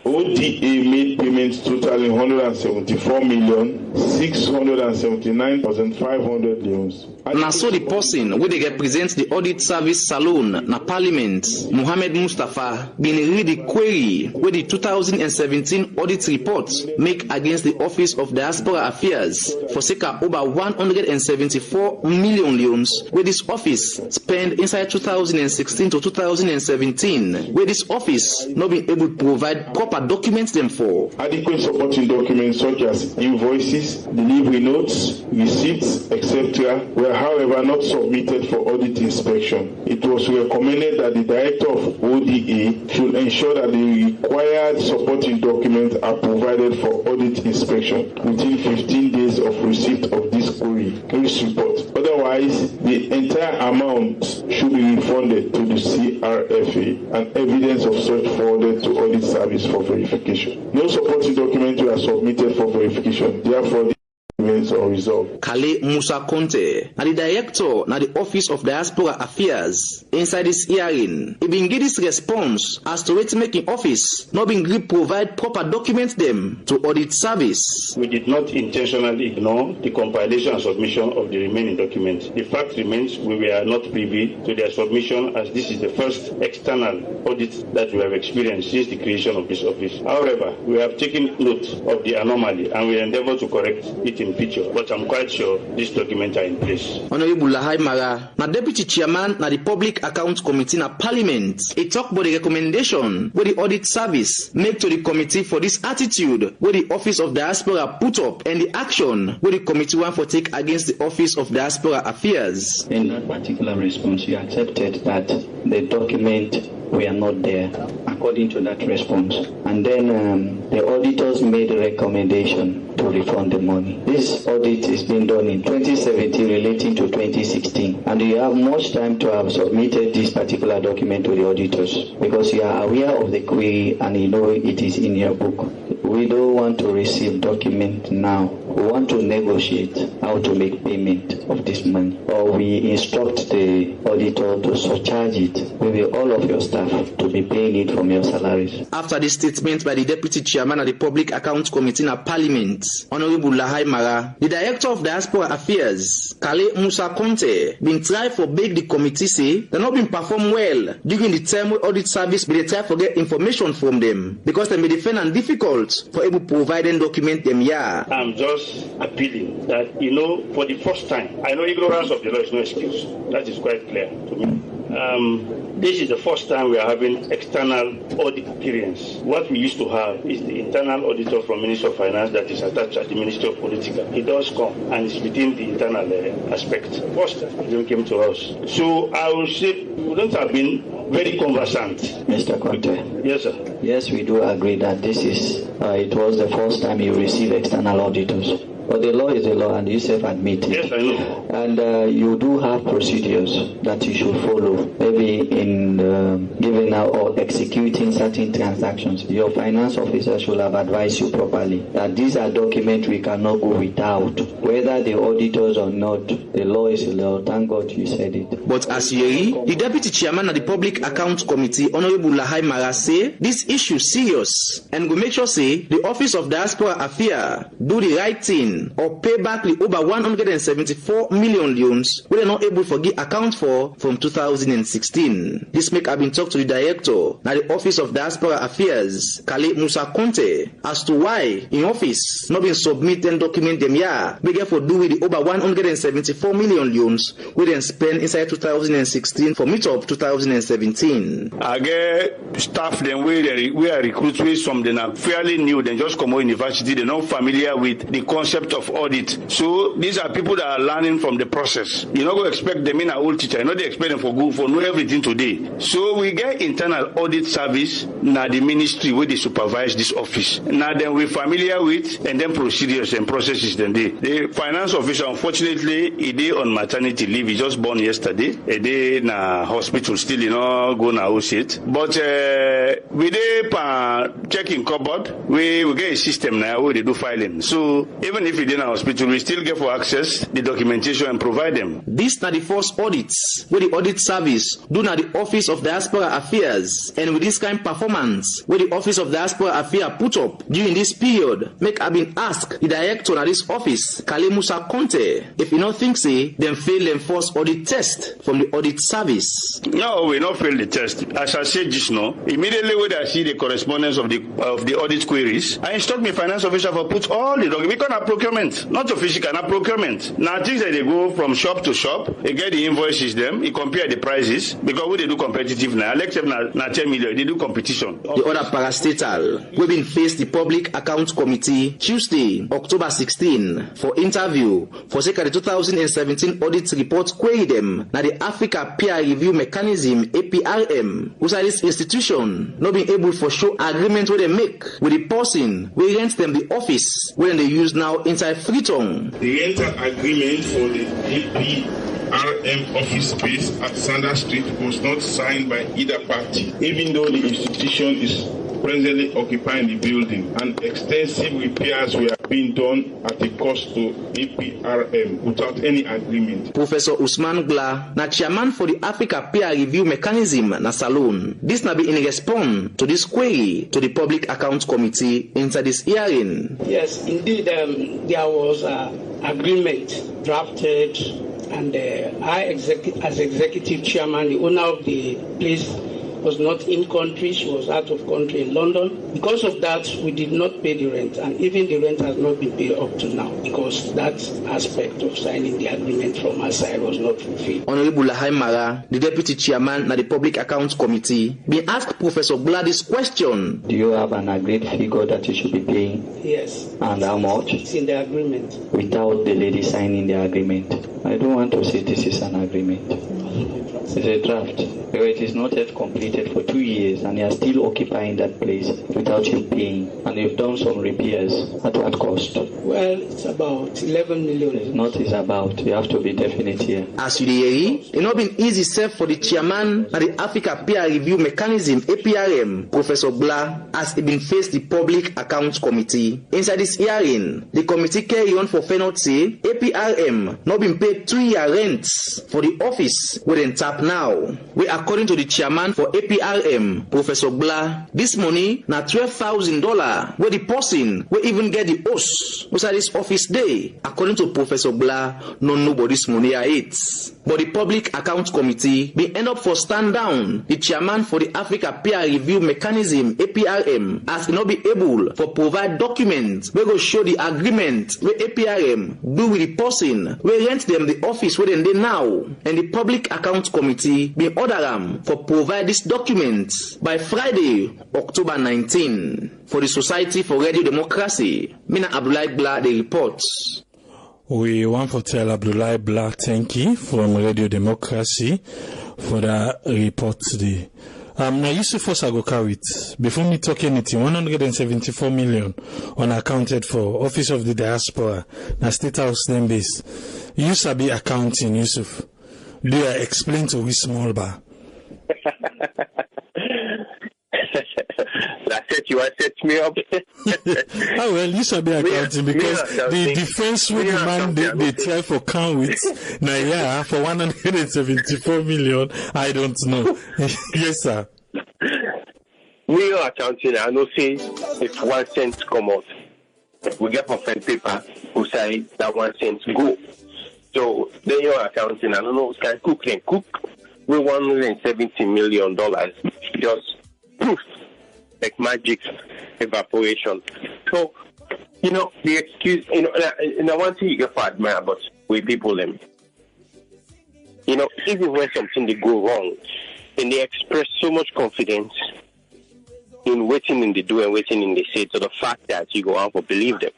ODA made payments totaling 174,679,500 leons. Na so the person where they represent the audit service Salone na Parliament, Mohammed Mustafa, been read the query where the 2017 audit report make against the Office of Diaspora Affairs for circa over 174 million leons where this office spent inside 2016 to 2017, where this office not been able to provide provide proper documents them for. Adequate supporting documents such as invoices, delivery notes, receipts, etc. were however not submitted for audit inspection. It was recommended that the Director of ODA should ensure that the required supporting documents are provided for audit inspection within 15 days of receipt of this query report. Otherwise, the entire amount should be refunded to the CRFA and evidence of such forwarded to audit service for verification. No supporting documents were submitted for verification. Therefore, the remains unresolved. Kale Musa Conte, the Director na the Office of Diaspora Affairs, inside this hearing, he been give this response as to it making office not being able to provide proper documents them to audit service. We did not intentionally ignore the compilation and submission of the remaining documents. The fact remains we were not privy to their submission, as this is the first external audit that we have experienced since the creation of this office. However, we have taken note of the anomaly and we endeavor to correct it in future, but I'm quite sure these documents are in place. Honorable Lahai Mara, na Deputy Chairman na the Public Account Committee na Parliament, he talked about the recommendation where the audit service make to the committee for this attitude where the Office of Diaspora put up and the action where the committee want for take against the Office of Diaspora Affairs. In that particular response, you accepted that the document were not there according to that response, and then the auditors made a recommendation to refund the money. This audit is being done in 2017 relating to 2016, and you have much time to have submitted this particular document to the auditors because you are aware of the query and you know it is in your book. We don't want to receive document now. We want to negotiate how to make payment of this money, or we instruct the auditor to surcharge it, maybe all of your staff to be paying it from your salaries. After the statement by the Deputy Chairman of the Public Account Committee in Parliament, Honorable Lahai Mara, the Director of Diaspora Affairs, Kale Musa Conte, been tried for beg the committee say they not been performed well during the time where audit service be they try to get information from them because they may defend and difficult for able to provide and document them. I'm just appealing that, for the first time, I know ignorance of the law is no excuse. That is quite clear to me. This is the first time we are having external audit appearance. What we used to have is the internal auditor from Ministry of Finance that is attached at the Ministry of Political. He does come and it's within the internal aspect. First, he came to us. So I would say we wouldn't have been very conversant. Mr. Conte. Yes, sir. Yes, we do agree that this is, it was the first time you received external auditors. But the law is the law, and you self-admit it. Yes, I know. And you do have procedures that you should follow, maybe in giving out or executing certain transactions. Your finance officer should have advised you properly that these are documents we cannot go without. Whether the auditors or not, the law is the law. Thank God you said it. But as you hear, the Deputy Chairman of the Public Account Committee, Honorable Lahai Mara, say this issue serious and we make sure say the Office of Diaspora Affairs do the right thing or pay back the over 174 million loans we are not able to get account for from 2016. This make have been talked to the Director now the Office of Diaspora Affairs, Kale Musa Conte, as to why in office not been submitted document them we get for do with the over 174 million loans we then spend inside 2016 for meet up 2017. I get staff them we are recruiting some them are fairly new, they just come out university, they're not familiar with the concept of audit. So these are people that are learning from the process. You not go expect them in a old teacher, you know they expect them for good for know everything today. So we get internal audit service now the ministry where they supervise this office. Now then we're familiar with and then procedures and processes then they. The finance officer unfortunately he day on maternity leave, he just born yesterday. A day na hospital still go na it. But we dey checking cupboard, we get a system now where they do filing. So even if in a hospital, we still get for access the documentation and provide them. This are the first audits where the audit service do na the Office of Diaspora Affairs, and with this kind of performance where the Office of Diaspora Affairs put up during this period, make have been asked the Director of this office, Kale Musa Conte, if you not think say them fail them first audit test from the audit service. No, we not fail the test. As I said just now, immediately when I see the correspondence of the audit queries, I instruct my finance officer for put all the documents. We can approve procurement, not official, na procurement. Now things that they go from shop to shop, they get the invoices them, you compare the prices, because when they do competitive now, elective na 10 million, they do competition. The other parastatal, we been faced the Public Accounts Committee Tuesday, October 16, for interview for sake of the 2017 audit report query them na the Africa Peer Review Mechanism APRM, whose this institution not being able for show agreement where they make with the person we rent them the office when they use now inside Freetown. The rental agreement for the APRM office space at Sanders Street was not signed by either party, even though the institution is presently occupying the building, and extensive repairs were being done at a cost to APRM without any agreement. Professor Usman Gla, na chairman for the Africa Peer Review Mechanism na Salone. This na be in response to this query to the Public Accounts Committee inside this hearing. Yes, indeed, there was an agreement drafted, and I, as executive chairman, the owner of the place, was not in country. She was out of country in London. Because of that, we did not pay the rent, and even the rent has not been paid up to now, because that aspect of signing the agreement from our side was not fulfilled. Honorable Lahai Mara, the deputy chairman of the Public Accounts Committee, been asked Professor Gla this question. Do you have an agreed figure that you should be paying? Yes. And how much? It's in the agreement. Without the lady signing the agreement. I don't want to say this is an agreement. It's a draft. But it is not yet completed for 2 years, and you are still occupying that place without you paying. And you've done some repairs. At what cost? Well, it's about 11 million. It's not is about. You have to be definite here. As you hear, it's not been easy self for the chairman of the Africa Peer Review Mechanism APRM, Professor Blah, as he been faced the Public Accounts Committee. Inside this hearing, the committee carry on for fair not say APRM not been paid 3-year rents for the office within tap now. We according to the chairman for APRM, Professor Blah, this money na $12,000 where the person will even get the host inside this office day. According to Professor Blah, nobody's money are it. But the Public Accounts Committee be end up for stand down the chairman for the Africa Peer Review Mechanism APRM as he not be able for provide documents we go show the agreement where APRM do with the person we rent them the office where they now, and the Public Accounts Committee be order them for provide this document by Friday, October 19 for the Society for Radio Democracy. Mina Abdullah Blah the reports. We want to tell Abdullah Blah thank you from Radio Democracy for that report today. Now Yusuf Osago carry it. Before me talk anything, 174 million unaccounted for Office of the Diaspora, na State House name base. You sabi accounting, Yusuf. Do you explain to we small bar? That's it, you set me up. Oh well, you should be accounting because the defense with the man they try for count with now yeah for 174 million. I don't know. Yes, sir. We are accounting. I know say if 1 cent come out, we get for pen paper who say that 1 cent go. So then you're accounting. I don't know can cook. We $170 million just poof. Like magic evaporation. So, the excuse, one thing you get for admire, but we people them. Even when something they go wrong, and they express so much confidence in waiting in the do and waiting in the say to the fact that you go out for believe them.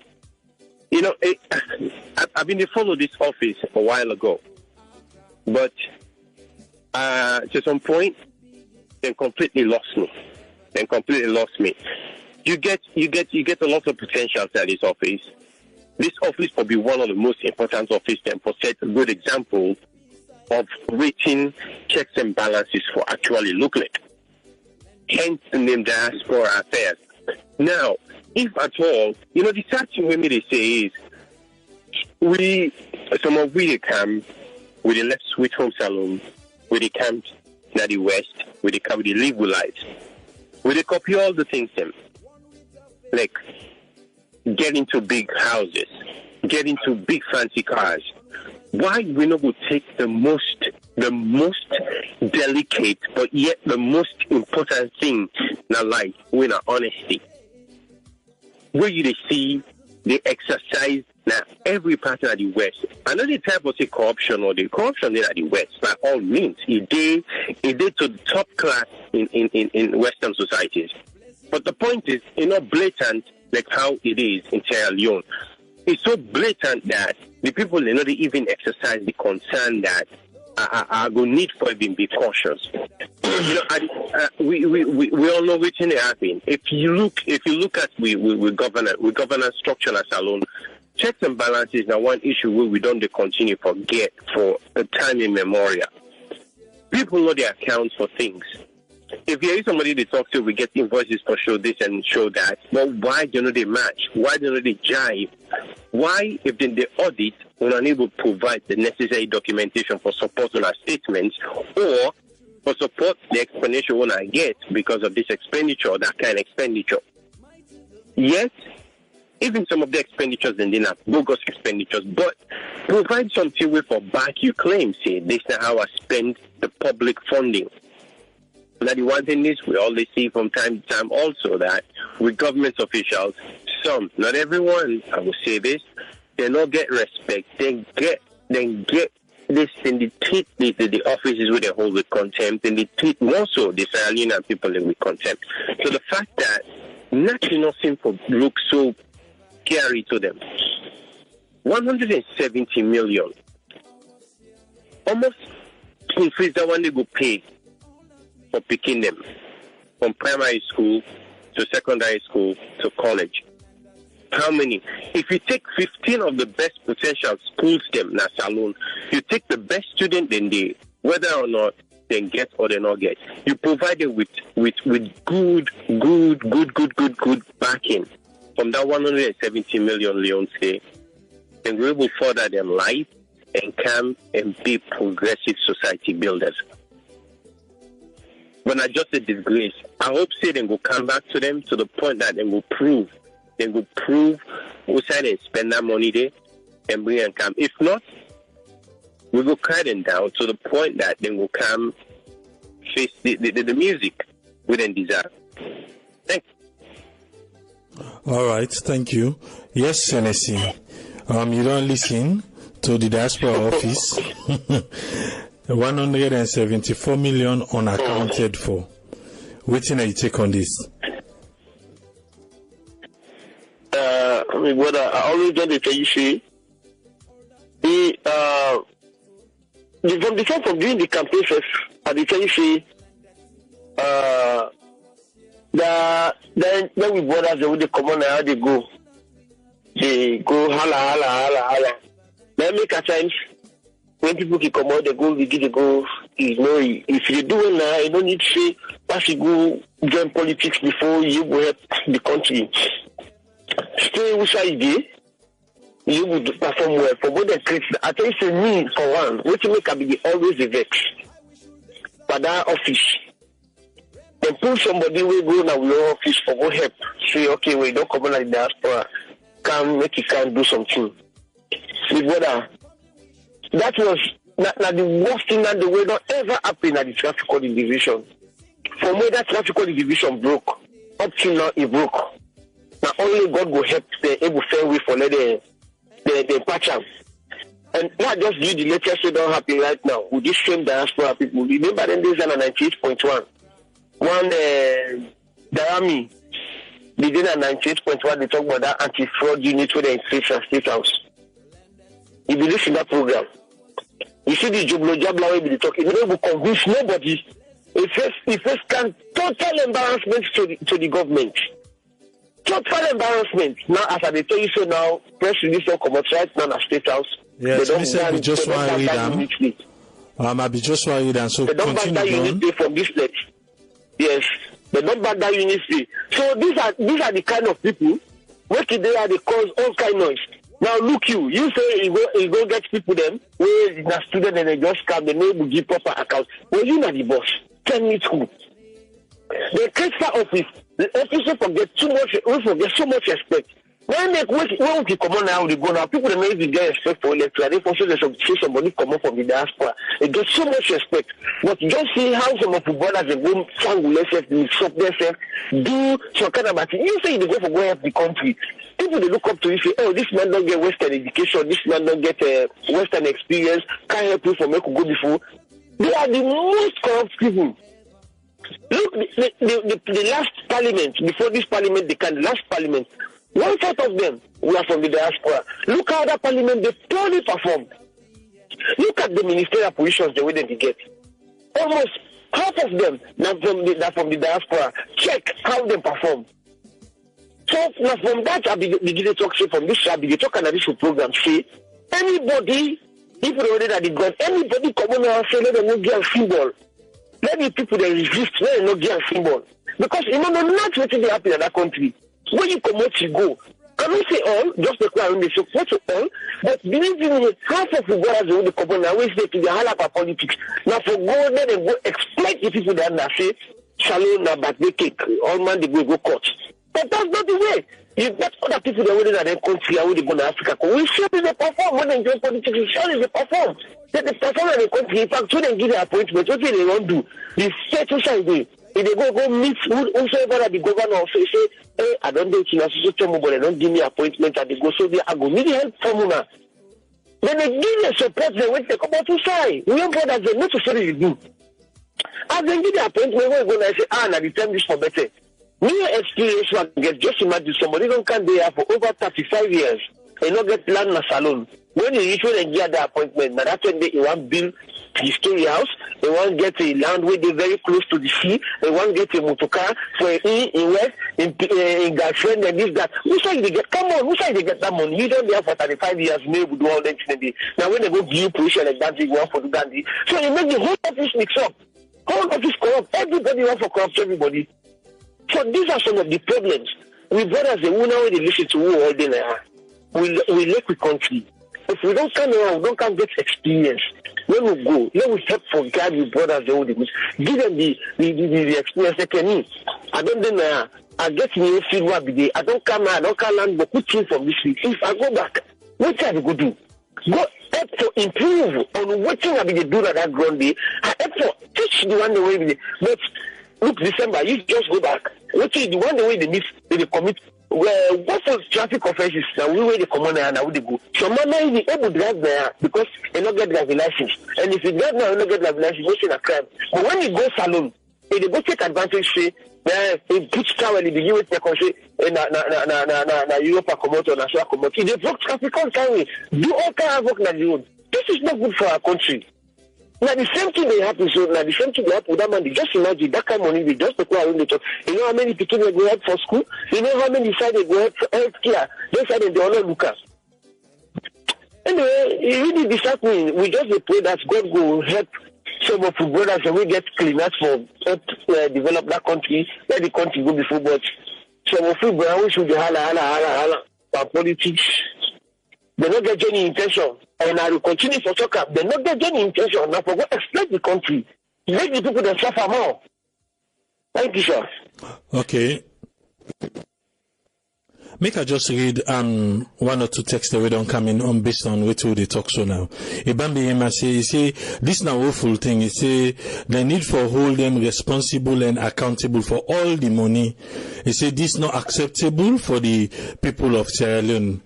I've been to follow this office a while ago, but to some point, they completely lost me. You get a lot of potential at this office. This office will be one of the most important offices and for set a good example of rating checks and balances for actually look like. Hence the name Diaspora Affairs. Now, if at all, the sad thing with me they say is some of we come with the left Sweet Home Salon, with the camp in the West, with the camp with the Live with Light. We they copy all the things them, like get into big houses, get into big fancy cars. Why we not go take the most delicate but yet the most important thing in life, we are honesty. Where you they see they exercise Now, every party at the West, I know the type of corruption or the corruption there at the West, by all means, it did to the top class in Western societies. But the point is, blatant like how it is in Sierra Leone. It's so blatant that the people, they even exercise the concern that I go need for even be cautious. We all know which thing happening. If you look at we governance structure as alone. Checks and balances now one issue where we don't continue forget for a time immemorial. People know their accounts for things. If you hear somebody they talk to, we get invoices for show this and show that. But why don't they match? Why don't they jive? Why, if then they audit, we're unable to provide the necessary documentation for support on our statements or for support the explanation when I get because of this expenditure or that kind of expenditure? Yet, even some of the expenditures and then are bogus expenditures, but provide something with for back your claim. Say, this is how I spend the public funding. Now, the one thing is, we always see from time to time also that with government officials, some, not everyone, I will say this, they not get respect. They get this in the treat the offices where they hold with contempt, and they treat more so the Sierra Leonean people with contempt. So the fact that nothing for look so scary to them. 170 million. Almost increase that one they go pay for picking them from primary school to secondary school to college. How many? If you take 15 of the best potential schools them na Salone, you take the best student then they whether or not they get or they not get, you provide them with good backing. From that 170 million Leon say, then we will further their life and come and be progressive society builders. But not just a disgrace. I hope say they will come back to them to the point that they will prove who said they spend that money there and bring and come. If not, we will cut them down to the point that they will come face the music we then desire. Thanks. All right, thank you. Yes, Senesi. You don't listen to the diaspora office. 174 million unaccounted for. Waiting you take on this. My brother, I always get the tell you say from the time from doing the campaign first, I tell you say then we brothers they would come on and how they go holla. Then make a times when people can come out, they go, if you do it now, you don't need to say, pass you go join politics before you go help the country. Stay with idea, you would perform well. For both the critics, I think it's me, for one, which make a be always the vex. But that office, then pull somebody will go now with your office for go help. Say, okay, we don't come on like diaspora, can make you can do something. See, brother, that was not the worst thing that the way not ever happened at the traffic calling division. From where that traffic calling division broke, up till now it broke. Now only God will help the able fair way for the patch up. And not just you the latest thing don't happen right now with this same diaspora people. Remember then there's 98.1. One Darami, they did a 98.1, they talk about that anti-fraud unit where they increase our state house. If you listen to that program, you see the jabla way they talk, it will convince nobody. It first can total embarrassment to the government. Total embarrassment. Now, as I tell you so now, press release don't come out right now at State House. Yes, we said we just want to read them. I be just want to read them, so they don't back that unit from this place. Yes, they don't back that unit. So these are the kind of people working there, they cause all kind of noise. Now look you say you go get people them where the student and they just come, they know to give proper account. Well, you not the boss. Tell me who. The transfer office, the officer forget so much respect. When we come on now, we go now. People don't even get respect for electoral. They for sure say somebody come up from the diaspora. They get so much respect. But just see how some of the brothers they go sang themselves, stop themselves, do some kind of thing. You say they go for going help the country. People they look up to you say, oh, this man don't get Western education, this man don't get Western experience, can't help you from make go before. They are the most corrupt people. Look, the last parliament, before this parliament, the last parliament, 1/4 of them were from the diaspora. Look how that parliament, they poorly performed. Look at the ministerial positions, the way they get. Almost half of them are from the diaspora. Check how they perform. So now from that, I begin to talk, from this, I begin to talk about this program. See, anybody, if you already at the ground, anybody come on and say, let them not get a symbol. Let the people that resist, let them not get a symbol. Because you know, not what they happen in that country. When you come out, you go. I don't say all, just the crowd, they support all, but believe me, half of the brothers who the couple now, they to the halapa politics. Now for go, let them go exploit the people that say, shallow, na back, they cake, all man, they go court. But that's not the way. You got other people that within their country, how they go to Africa. We show they perform when they join politics, we show they perform. They perform in the country. In fact, when they give their appointment, what they don't do, they say to say, if they go meet whosoever at the governor or say, hey, I don't do it, but they don't give me appointment, and they go, so I go need help from una. Then they give their support, they wait, they come out to say, we don't bother them, not to say they do. As they give their appointment, we're going to say, now the time is for better. Me experience one get, just imagine somebody don't come there for over 35 years and not get land in a salon. When you usually get the appointment, now that's when they want build the story house, they want get a land where they're very close to the sea, they want get a motor car for in West, in girlfriend and this, that. Who say they get, come on, who say they get that money? You don't there for 35 years, maybe do all that thing. Now when they go give you position like that, they want for the Gandhi. So you make the whole office mix up. Whole office corrupt. Everybody want for corrupt everybody. So these are some of the problems. We brothers, the one way they listen to who all day now. We lack the country. If we don't come around, we don't come get experience. When we go, let we help for God, we brothers, the old give them the experience they can need. I don't know. I get me a feel what be I don't come out, I don't come land, but put things from this week. If I go back, what can I go do? Go help to improve on what thing I be do at that ground day. I help to teach the one the way we but look, December, you just go back. What is the one the way they miss, they commit? Well, what for traffic offenses? Now we where they come on there and now they go. So man is able to drive there because they not get driving license. And if you drive now, you not get driving license, you say a crime. But when you go salon, if they go take advantage, say, they put car when they begin with their country, na Europe accommodate or na so accommodate. If they block traffic all time, do all kind of work na the road. This is not good for our country. Now the same thing they happen, so now the same thing they happen with that man, they just imagine that kind of money, they just take away the talk. You know how many people they go help for school? You know how many side they go help for health care? They side they don't look at. Anyway, it really disheartening. We just pray that God will help some of the brothers and we get cleaners for help develop that country, let the country go before, but some of the brothers should be hala for politics. They don't get any intention. And I will continue for soccer. They not get any intention. Now for what exploit the country. Make the people that suffer more. Thank you, sir. Okay. Make I just read one or two texts that we don't come in on based on what they talk so now. Ibambi Yema say this now awful thing. He say the need for hold them responsible and accountable for all the money. He say this not acceptable for the people of Sierra Leone.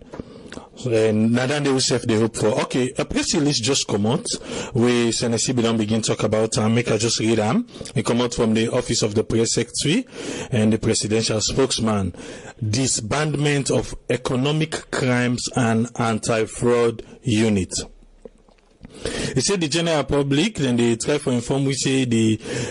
Nadan they will save the hope for. Okay, a press release just come out. We Senesi don't begin talk about make I just read them. It come out from the office of the press secretary and the presidential spokesman. Disbandment of Economic Crimes and Anti-Fraud Unit. He said the general public, then they try to inform we say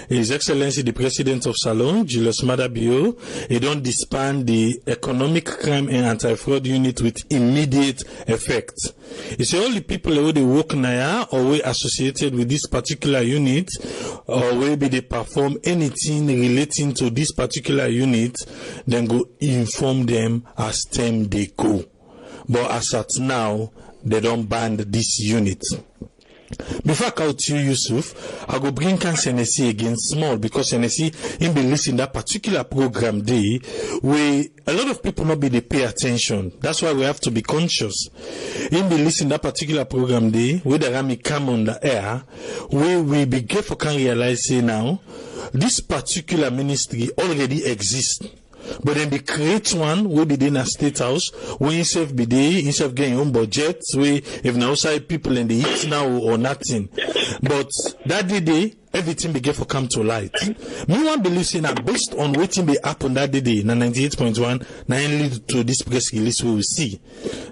His Excellency the President of Salon, Julius Maada Bio, he don't disband the Economic Crime and Anti-Fraud Unit with immediate effect. He said all the people who they work now or we associated with this particular unit or maybe they perform anything relating to this particular unit, then go inform them as time they go. But as at now, they don't ban this unit. Before I call to you, Yusuf, I go bring Senesi again small because Senesi in be listening that particular program day where a lot of people not be they pay attention. That's why we have to be conscious. In be listening that particular program day where the Rami come on the air, where we be careful can realize say now this particular ministry already exists. But then they create one where be in a state house, where instead be there, instead of getting own budget, where if now outside people and they eat now or nothing. But that day, everything began for come to light. Me one believe saying that based on waiting be happen that day, na 98.1, na lead to this press release we will see.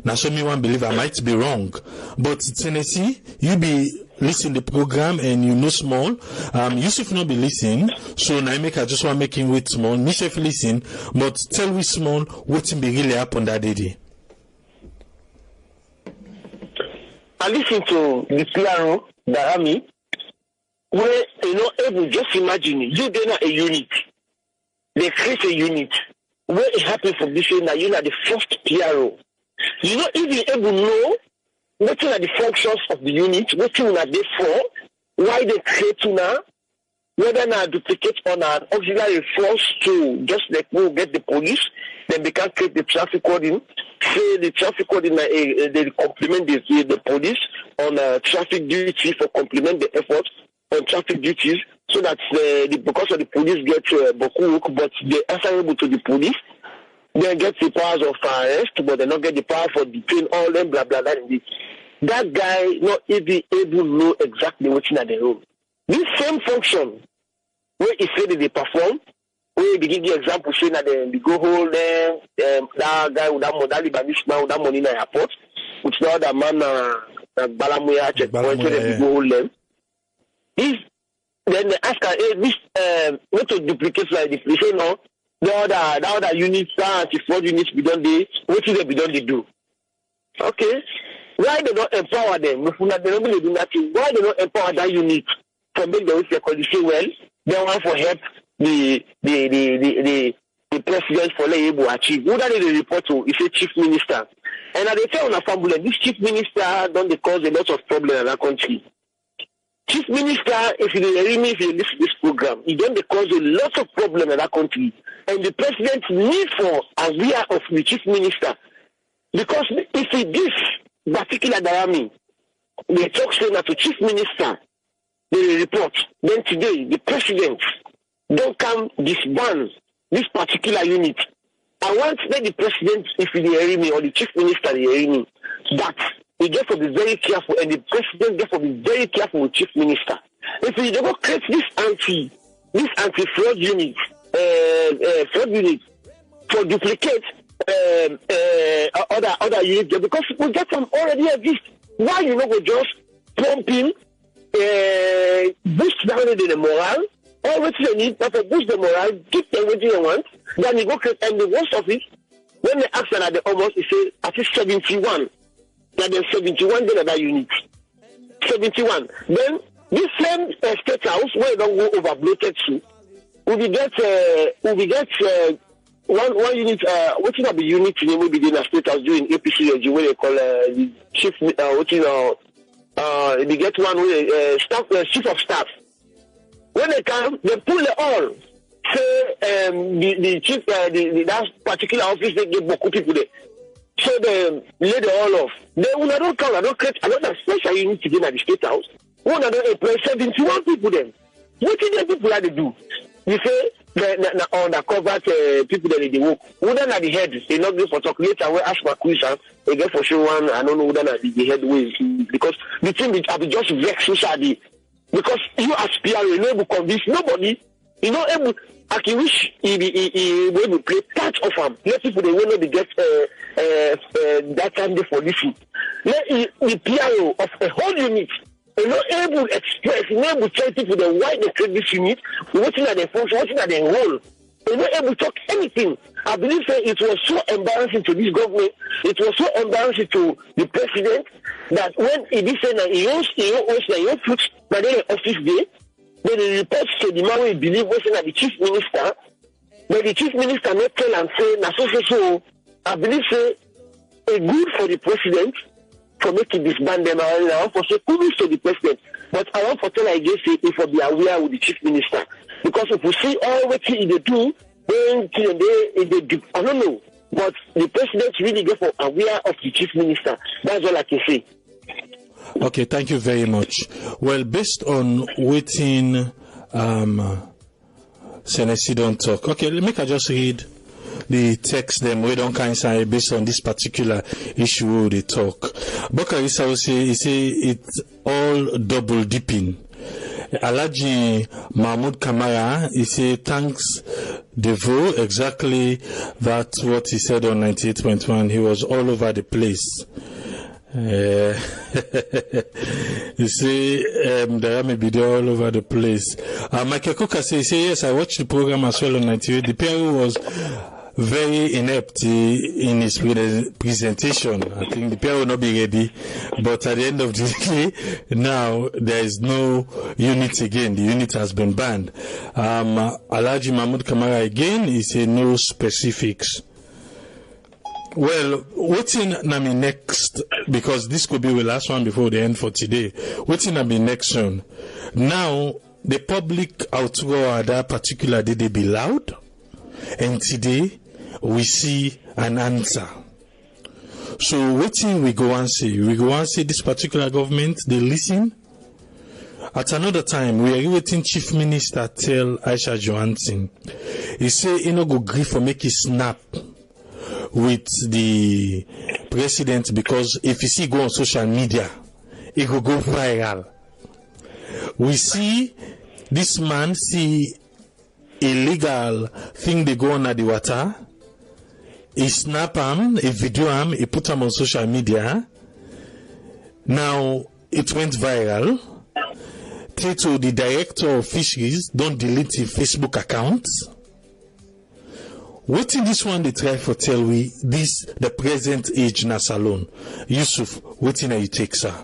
Now so me one believe I might be wrong. But Tennessee, you be listen the program and you know small. Yusuf not be listening, so now I just want making wait small. Nishef listen, but tell we small what be really happen that day. I listen to the PRO, the army, where able just imagine you then a unit. They create a unit where it happens from this way that you are the first PRO. You know, if you able know what are the functions of the unit, what are they for, why they create now, whether now duplicate on an auxiliary force to just like go get the police, then they can create the traffic coding. Say the traffic coding they complement the police on traffic duty for complement the effort on traffic duties, so that because of the police get boku, but they answerable to the police. They get the powers of arrest, but they not get the power for detain all them, blah blah blah. That guy not even able to know exactly what's in the room. This same function, where he said that they perform, where they give the example saying that they go hold them, that guy with that money, with that money in the airport, which the other man, Balamuya checkpoint, where they go hold them. This, then they ask her, hey, this, not to duplicate like this. They say no. The other units, anti-fraud units, be done they, what is they be done they do? Okay, why they don't empower them? If they don't do nothing, why they don't empower that unit to make the record say well? They want for help the president for letting able achieve. Who that they report to? It's a chief minister, and they tell on a family this chief minister don't they cause a lot of problem in that country. Chief minister, if you listen to this program, he don't cause a lot of problem in that country. And the president need for aware of the chief minister. Because if he this particular diamond, they talk saying that the chief minister, they report, then today the president don't come disband this particular unit. I want that the president, if he hear me, or the chief minister they hear me, that he get to be very careful, and the president get to be very careful with chief minister. If he don't create this anti-fraud unit, fraud unit for duplicate other units, because we get some already exist. Why you not go just pumping, boost down the morale, all what they need, but to boost the morale, give them what you want, then you go create, and the worst of it, when they ask that they almost say at least 71. That there's 71 then that unit. 71. Then this same state house where don't go over bloated to, we get one unit what is the unit name will be in a state house doing APC where they call the chief we get one with staff chief of staff. When they come, they pull it all. Say the chief that particular office they give beaucoup people there. So they lay the all off. Then when I don't come, I don't create another special unit to get at the state house. When I don't employ 71 people then. What did the people have to do? You say the undercover people that they work. Who then at the head? They not go for talk later. We ask my question. They get for sure one. I don't know who then at the head ways because the thing is I be just vex socially because you as PR you able to convince nobody. You know able. I can wish he will play part of them. Let people they will not get that time for this. Let the PRO of a whole unit. You're not able to express, you're not able to tell people the why they create this unit, what's at their function, what's at their role. You're not able to talk anything. I believe that it was so embarrassing to this government, it was so embarrassing to the president that when he did say that he owns the foot by the office day, then he reports to the man who believe was the chief minister, but the chief minister not tell and say, so I believe say, a good for the president for making disband them. I want for say kudos to the president. But I want for tell again say if we be aware with the chief minister. Because if we see all what they do, then they do, I don't know. But the president really get for aware of the chief minister. That's all I can say. Okay, thank you very much. Well, based on waiting Senesi don't talk. Okay, let me just read the text them we don't kind say based on this particular issue they talk. Bakari Sausi, he say it's all double dipping. Alaji Mahmoud Kamara, he say thanks Devo, exactly that's what he said on 98.1. He was all over the place. You see, there may be all over the place. Michael Kuka say, yes, I watched the program as well on 98. The PRO was very inept in his presentation. I think the PRO will not be ready, but at the end of the day, now there is no unit again. The unit has been banned. Alaji Mahmoud Kamara again, he say no specifics. Well, what's in Nami next? Because this could be the last one before the end for today. What's in Nami next one? Now, the public outroar at that particular day, they be loud. And today, we see an answer. So, what thing we go and say? We go and say this particular government, they listen. At another time, we are waiting Chief Minister tell Aisha Johansson. He say, he no go agree for make it snap with the president, because if you see go on social media, it will go viral. We see this man see illegal thing they go on at the water, he snap him, he video him, he put him on social media. Now it went viral. Tito, the director of fisheries, don't delete his Facebook account. What in this one they try for tell we this the present age na salon. Yusuf, what in you take, sir?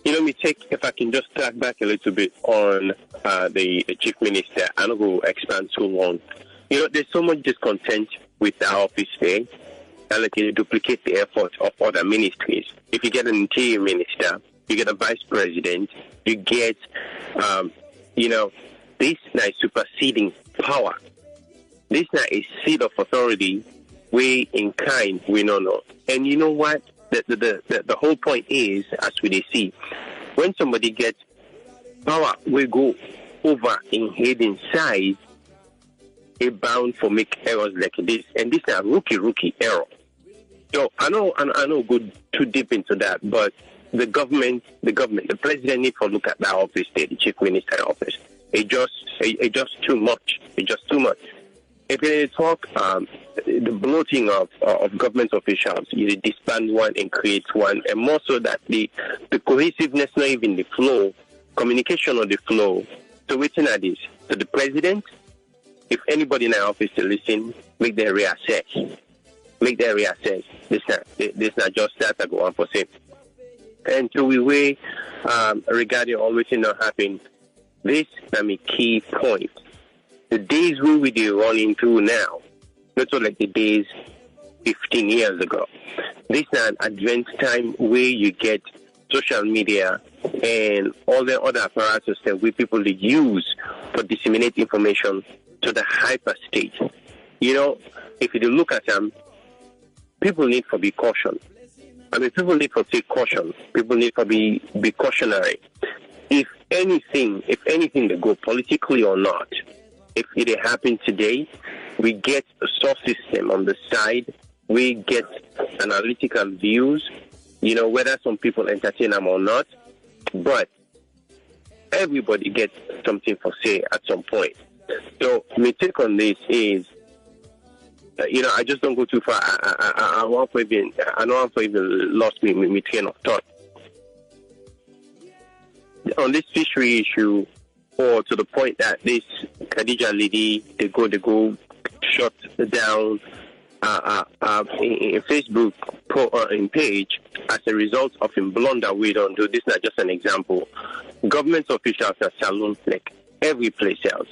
You know, if I can just track back a little bit on the chief minister, I don't go expand too long. You know, there's so much discontent with our office there, and like you duplicate the effort of other ministries. If you get an interior minister, you get a vice president, you get, you know, this is superseding power. This now is seat of authority, we in kind, we don't know. And you know what? The whole point is, as we see, when somebody gets power, we go over in head inside, a bound for make errors like this. And this is a rookie error. So I know go too deep into that, but the government, the president need to look at that office there, the chief minister office. It just too much. It's just too much. If they talk the bloating of government officials, you disband one and create one, and more so that the cohesiveness, not even the flow, communication on the flow. So waiting at this. So the president, if anybody in our office to listen, make them reassess. This not just that I go on for say. And so we weigh regarding all waiting not happen. This is a key point. The days we be running through now, not so like the days 15 years ago. This is an advanced time where you get social media and all the other apparatus that we people use for disseminate information to the hyper state. You know, if you look at them, people need to be caution. I mean, people need to take caution. People need to be cautionary. If anything they go politically or not, if it happened today, we get a source system on the side. We get analytical views, you know, whether some people entertain them or not. But everybody gets something for say at some point. So my take on this is, you know, I just don't go too far. I know I'm even lost me train of thought. On this fishery issue, or to the point that this Khadija lady, they go shut down in Facebook in page as a result of a blunder we don't do. This is not just an example. Government officials are saloon like every place else.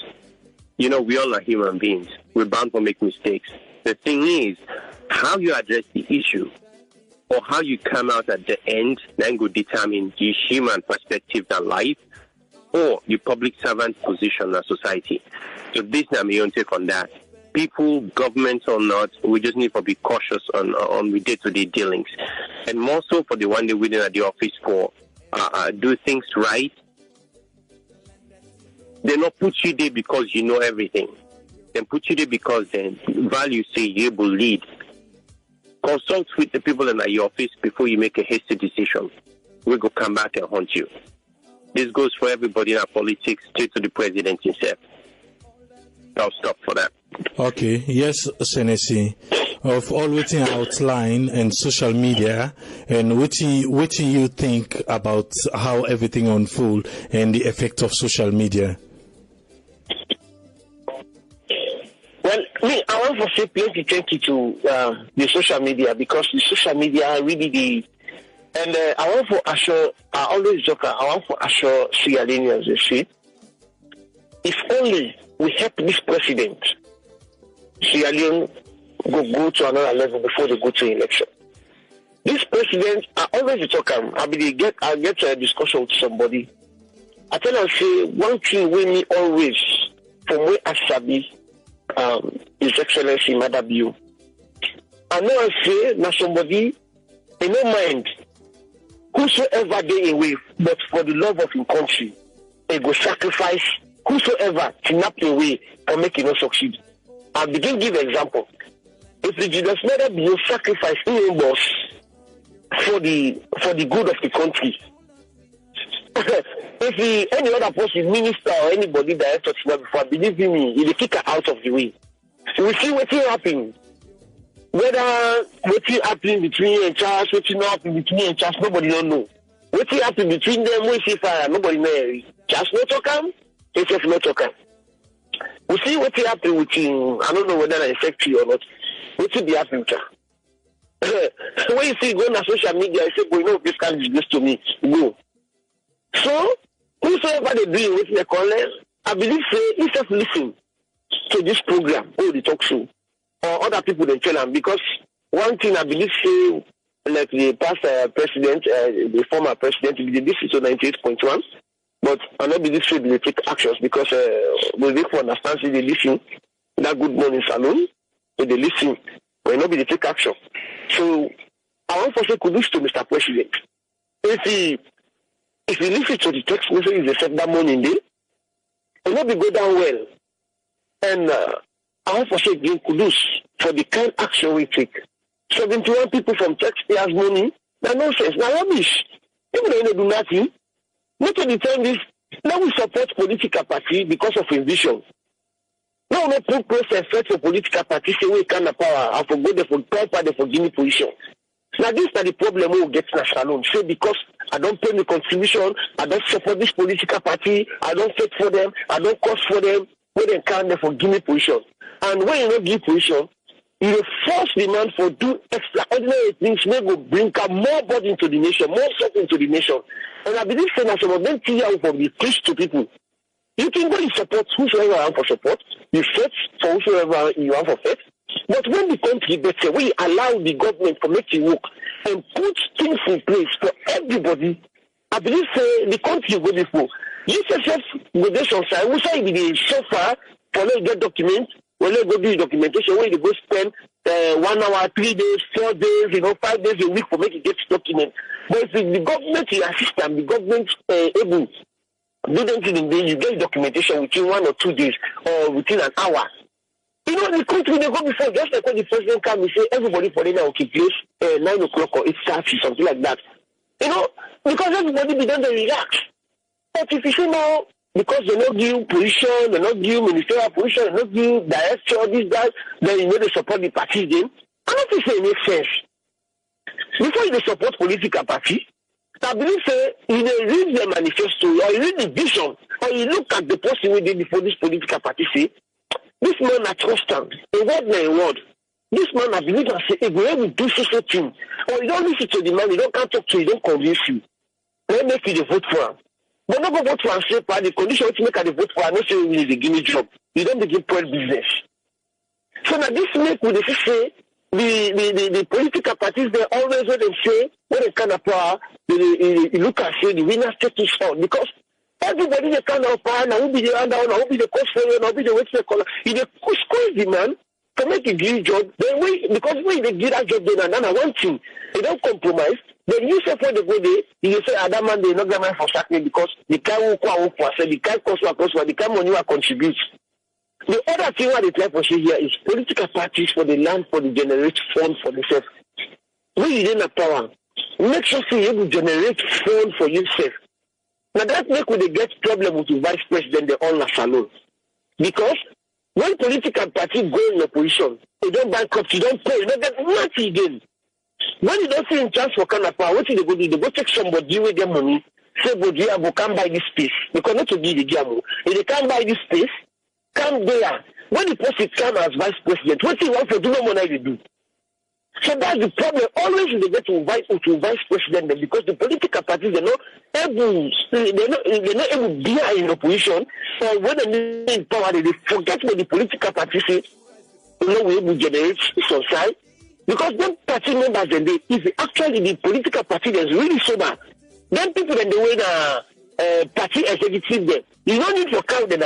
You know, we all are human beings. We're bound to make mistakes. The thing is, how you address the issue or how you come out at the end, then go determine the human perspective than life, or your public servant position in society. So this is my own take on that. People, governments or not, we just need to be cautious on with day-to-day dealings. And more so for the one day within at the office for do things right. They not put you there because you know everything. They put you there because they value say you able lead. Consult with the people in your office before you make a hasty decision. We go come back and haunt you. This goes for everybody in our politics, straight to the president himself. I'll stop for that. Okay, yes, Senesi. Of all waiting outline and social media, and what you think about how everything unfold and the effect of social media? Well, I want to say plenty thank you to the social media, because the social media really and I want to assure, I always joke, I want to assure Sierra Leoneans, you see, if only we help this president, Sierra Leone go to another level before they go to election. This president, I always talk, I get a discussion with somebody. I tell them, say, one thing we me always, from where I sabi, His Excellency Madabio. I know I say, now somebody, in no mind, whosoever they away, but for the love of your country, they go sacrifice whosoever kidnap away or make it not succeed. I'll begin give example. If the Julius Madabio sacrifice in boss for the good of the country, if any other person, minister or anybody that touched her before, believe me, he'll kick her out of the way. So we see what's happening. Whether what's happening between and Charles, what's not happening between and Charles, nobody don't know. What's happening between them, we see fire, nobody knows. Charles not talking, HF not talking. We see what's happening with him. I don't know whether I affect you or not. What's the happening? When you see going on social media, I say, boy, no, this can't be this to me. Go. So, whosoever they do with the caller, I believe say, instead of listen to this program, or the talk show, or other people they tell them, because one thing I believe say, like the past president, the former president, this is 98.1, but I don't believe say they take actions, because we need to understand say they listen, that good morning salon, so they listen, but not be they take action. So, I want to say kudos to Mr. President. If you listen to the text message they sent that morning, it will not go down well. And I want to say again, kudos for the kind action we take. 71 people from taxpayers' money, that's nonsense, now rubbish. People don't do nothing. Not to the time this, now we support political party because of his vision. Now we put press effect for political party, say we can't power, and for go there for proper, for Guinea position. Now this is the problem we will get to Salon. Say because I don't pay the contribution, I don't support this political party, I don't fight for them, I don't cost for them, when they can't there for Guinea position. And when you don't give position, you force the man for do extraordinary things, may go bring more body into the nation, more something to the nation. And I believe saying that some of them teach out from the preach to people. You can go and support whosoever you want for support, you fight for whosoever you want for fight. But when the country better, we allow the government to make it work and put things in place for everybody. I believe the country will go before. You say go there some side. We say the so far for let's get documents. When they go do documentation, when they go spend 1 hour, 3 days, 4 days, 5 days a week for make it get document. But if the government is assistant, the government able do them in the day, you get documentation within 1 or 2 days or within an hour. You know, the country they go before, just like when the president come and say everybody for dinner will keep place 9 o'clock or 8:30, something like that. You know, because everybody be done to relax. But if you say no, because they not give position, they not give ministerial position, they not give director, this, that, then you know they support the party then. I don't think it makes sense. Before you support political party, I believe say you read the manifesto or you read the vision or you look at the person we did before this political party say, this man I trust him, a word na a word. This man I believe I say, if we ever do such thing, or you don't listen to the man, you don't can't talk to you, don't convince you. Let make you the vote for him. But not go vote for him, say, the condition to make the vote for him, not say we need to give me job. You don't begin poor business. So now this make we say, the political parties, they always when they say, when they kind of power, they look and say the winners take it on. Because everybody they kind of power, now who be the under, now who be the coach player, now who be the what's the color. If they squeeze the man to make a good job, then because when they get that job done, and one thing, they don't compromise. Then you say for the go day, you say that man they not gonna for sacking because the guy who work for the guy cost the guy money will contribute. The other thing what they try to say here is political parties for the land for the generate fund for themselves. When you in a power, make sure you will generate fund for yourself. Now that make when they get problem with the vice president, they all are alone. Because when political party go in opposition, they don't bankrupt, you don't pay, you don't get nothing again. When you don't see in chance for Kanapa, what do they go do? They go take somebody with their money, say, but you can't buy this space. Because not to give the gamu. If they can't buy this space, come there. When the person come as vice president, what do you want to do? No money to do. So that's the problem. Always they get to vice president because the political parties they're not able to be in opposition. So when they need power, they forget what the political parties say. We're able to generate some side. Because them party members, if actually the political party is really sober, then people that they win party executive there, you don't need to count them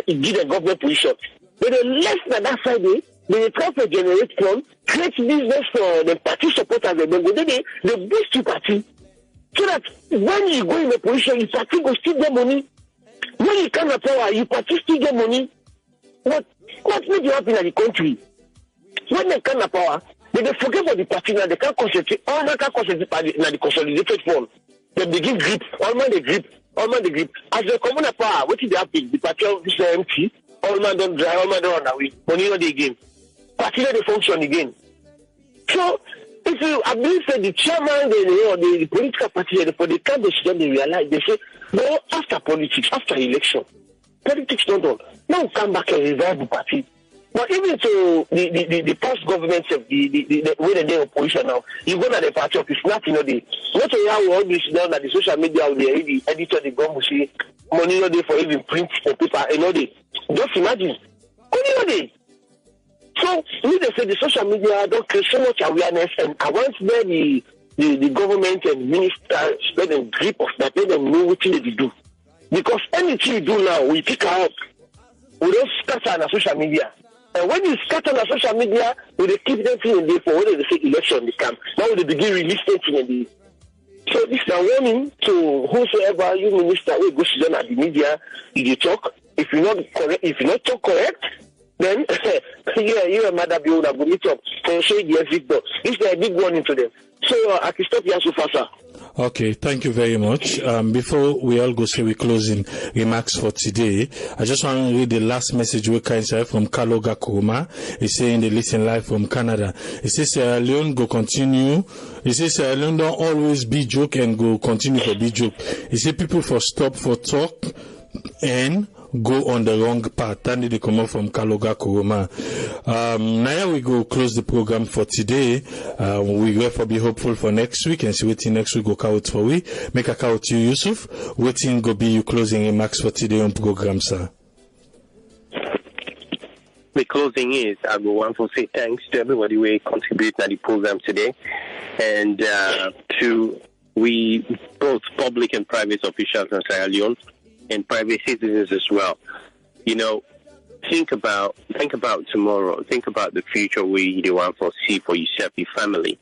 give a government position. But the less than that side, they try to generate funds, create business for the party supporters, and then they boost the party. So that when you go in a position, your party will still get money. When you come to power, your party still get money. What made you happen in the country? When they come to power, they forget about the party now. They can't concentrate. All man can't concentrate on the consolidated fund. They begin grip. All man they grip. As they come on power, what is happening? The party is empty. All man don't drive. All man don't run away. Money not the game. Party they function again. So if you, I believe that the chairman, the political party, for the time they realize, they say, no, after politics, after election, politics don't do. Now come back and revive the party. But even to the past governments of the way they opposition now, you go to the party office, not not how all this now that the social media or the editor the government say money no day for even print for paper, just imagine. Only so we they say the social media don't create so much awareness, and once the government and ministers let them grip of that, let them know what they do. Because anything you do now, we pick up, we don't scatter on social media. And when you scatter on social media, we keep them in there for when they say election they come. Now they begin releasing things in the. So this is a warning to whosoever you minister will go sit down at the media, you talk. If you're not correct, if you not talk correct, then you're a mother be able to meet up for show the victor. This is a big warning to them. So I can stop here so far, sir. Okay, thank you very much. Before we all go say we closing remarks for today, I just want to read the last message we can say from Kaloga Kuruma. He's saying they listen live from Canada. He says Sierra Leone go continue. He says Sierra Leone don't always be joke and go continue to be joke. He says people for stop for talk and go on the wrong path. Then they come up from Kaloga Kuruma. Now we go close the program for today. We therefore be hopeful for next week and see what next week go count for we. Make a count to you, Yusuf. Waiting go be you closing remarks for today on program, sir. The closing is I go want to say thanks to everybody who contributed to the program today, and to we both public and private officials in Sierra Leone and private citizens as well. Think about tomorrow. Think about the future we want to see for yourself, your family,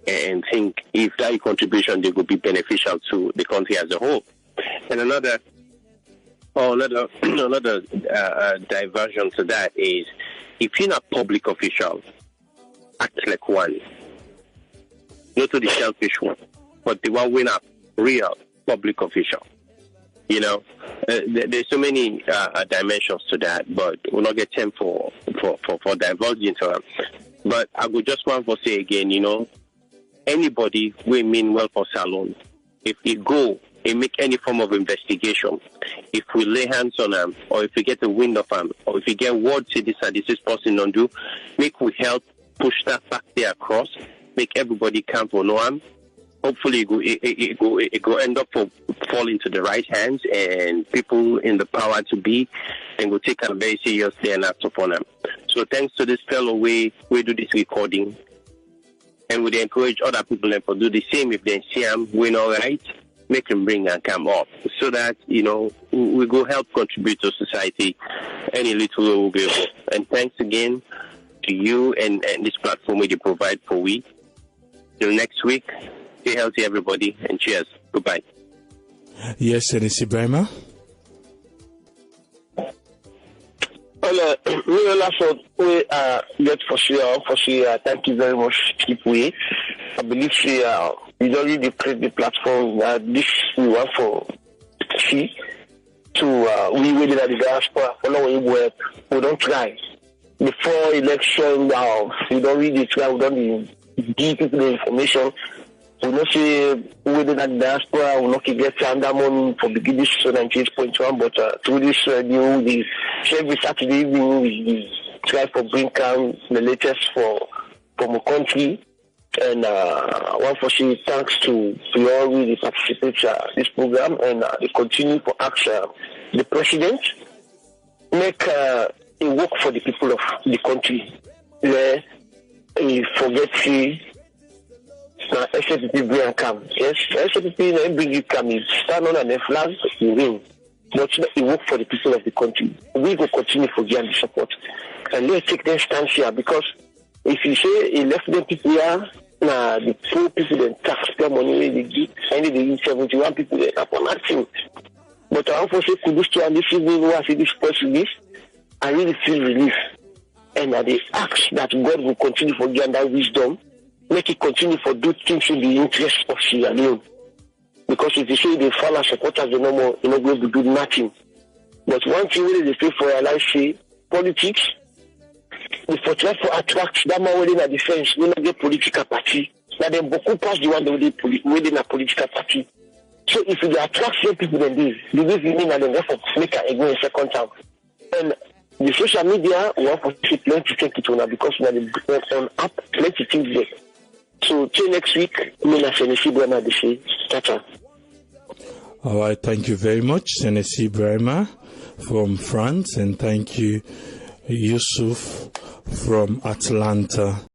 and think if that contribution they could be beneficial to the country as a whole. And another diversion to that is if you're not public official, act like one. Not to the selfish one, but the one we're not real public official. There's so many dimensions to that, but we'll not get time for divulging into them. But I would just want to say again, anybody we mean well for Salon, if we go and make any form of investigation, if we lay hands on them, or if we get a wind of them, or if we get word to this and this person don't do, make we help push that back there across, make everybody come for no harm, hopefully it go end up fall into the right hands, and people in the power to be and go take them very seriously and act upon them. So thanks to this fellow we do this recording, and we encourage other people to do the same. If they see them win all right, make them bring and come up, so that we go help contribute to society any little way will be able. And thanks again to you and this platform we provide for we. Till next week, stay healthy everybody, and cheers. Goodbye. Yes, Senesi Brahma. Well, we also get for sure. Thank you very much, Kipwe. I believe we already create the platform this we want for see to we waited at the diaspora. We don't try before election. We don't really try. We don't give people the information. We don't say we waited at the diaspora. We not get under money for beginning this 98.1, but through this new every Saturday evening we try for bring down the latest from a country. And one for saying thanks to all really participate this program, and they continue to ask the president make a work for the people of the country. Where he forget SFP bring and come. Yes, SFP bring you come. You stand on the flag, you win. But he work for the people of the country. We will continue to give the support, and let's take their stance here, because if you say he left them people here. Now, the poor people then taxpayer money they give, and they give 71 people they upon nothing. But I also say, could this to this evening who I see this person this, I really feel relief. And they ask that God will continue for give that wisdom, make it continue for do things in the interest of Sierra Leone. Because if you say they follow supporters, they no more, you're not going to do nothing. But one thing really they say for your life, say politics. If you try to attract that man within a defense, we don't get political party. Now they beaucoup pass the one within a political party. So if you attract some people, then this mean that they therefore make a go in second time. And the social media we want to see plenty take it on because we are on app plenty things there. So till next week, me na Senesi Brahma dey say tata. All right, thank you very much, Senesi Brahma from France, and thank you, Yusuf from Atlanta.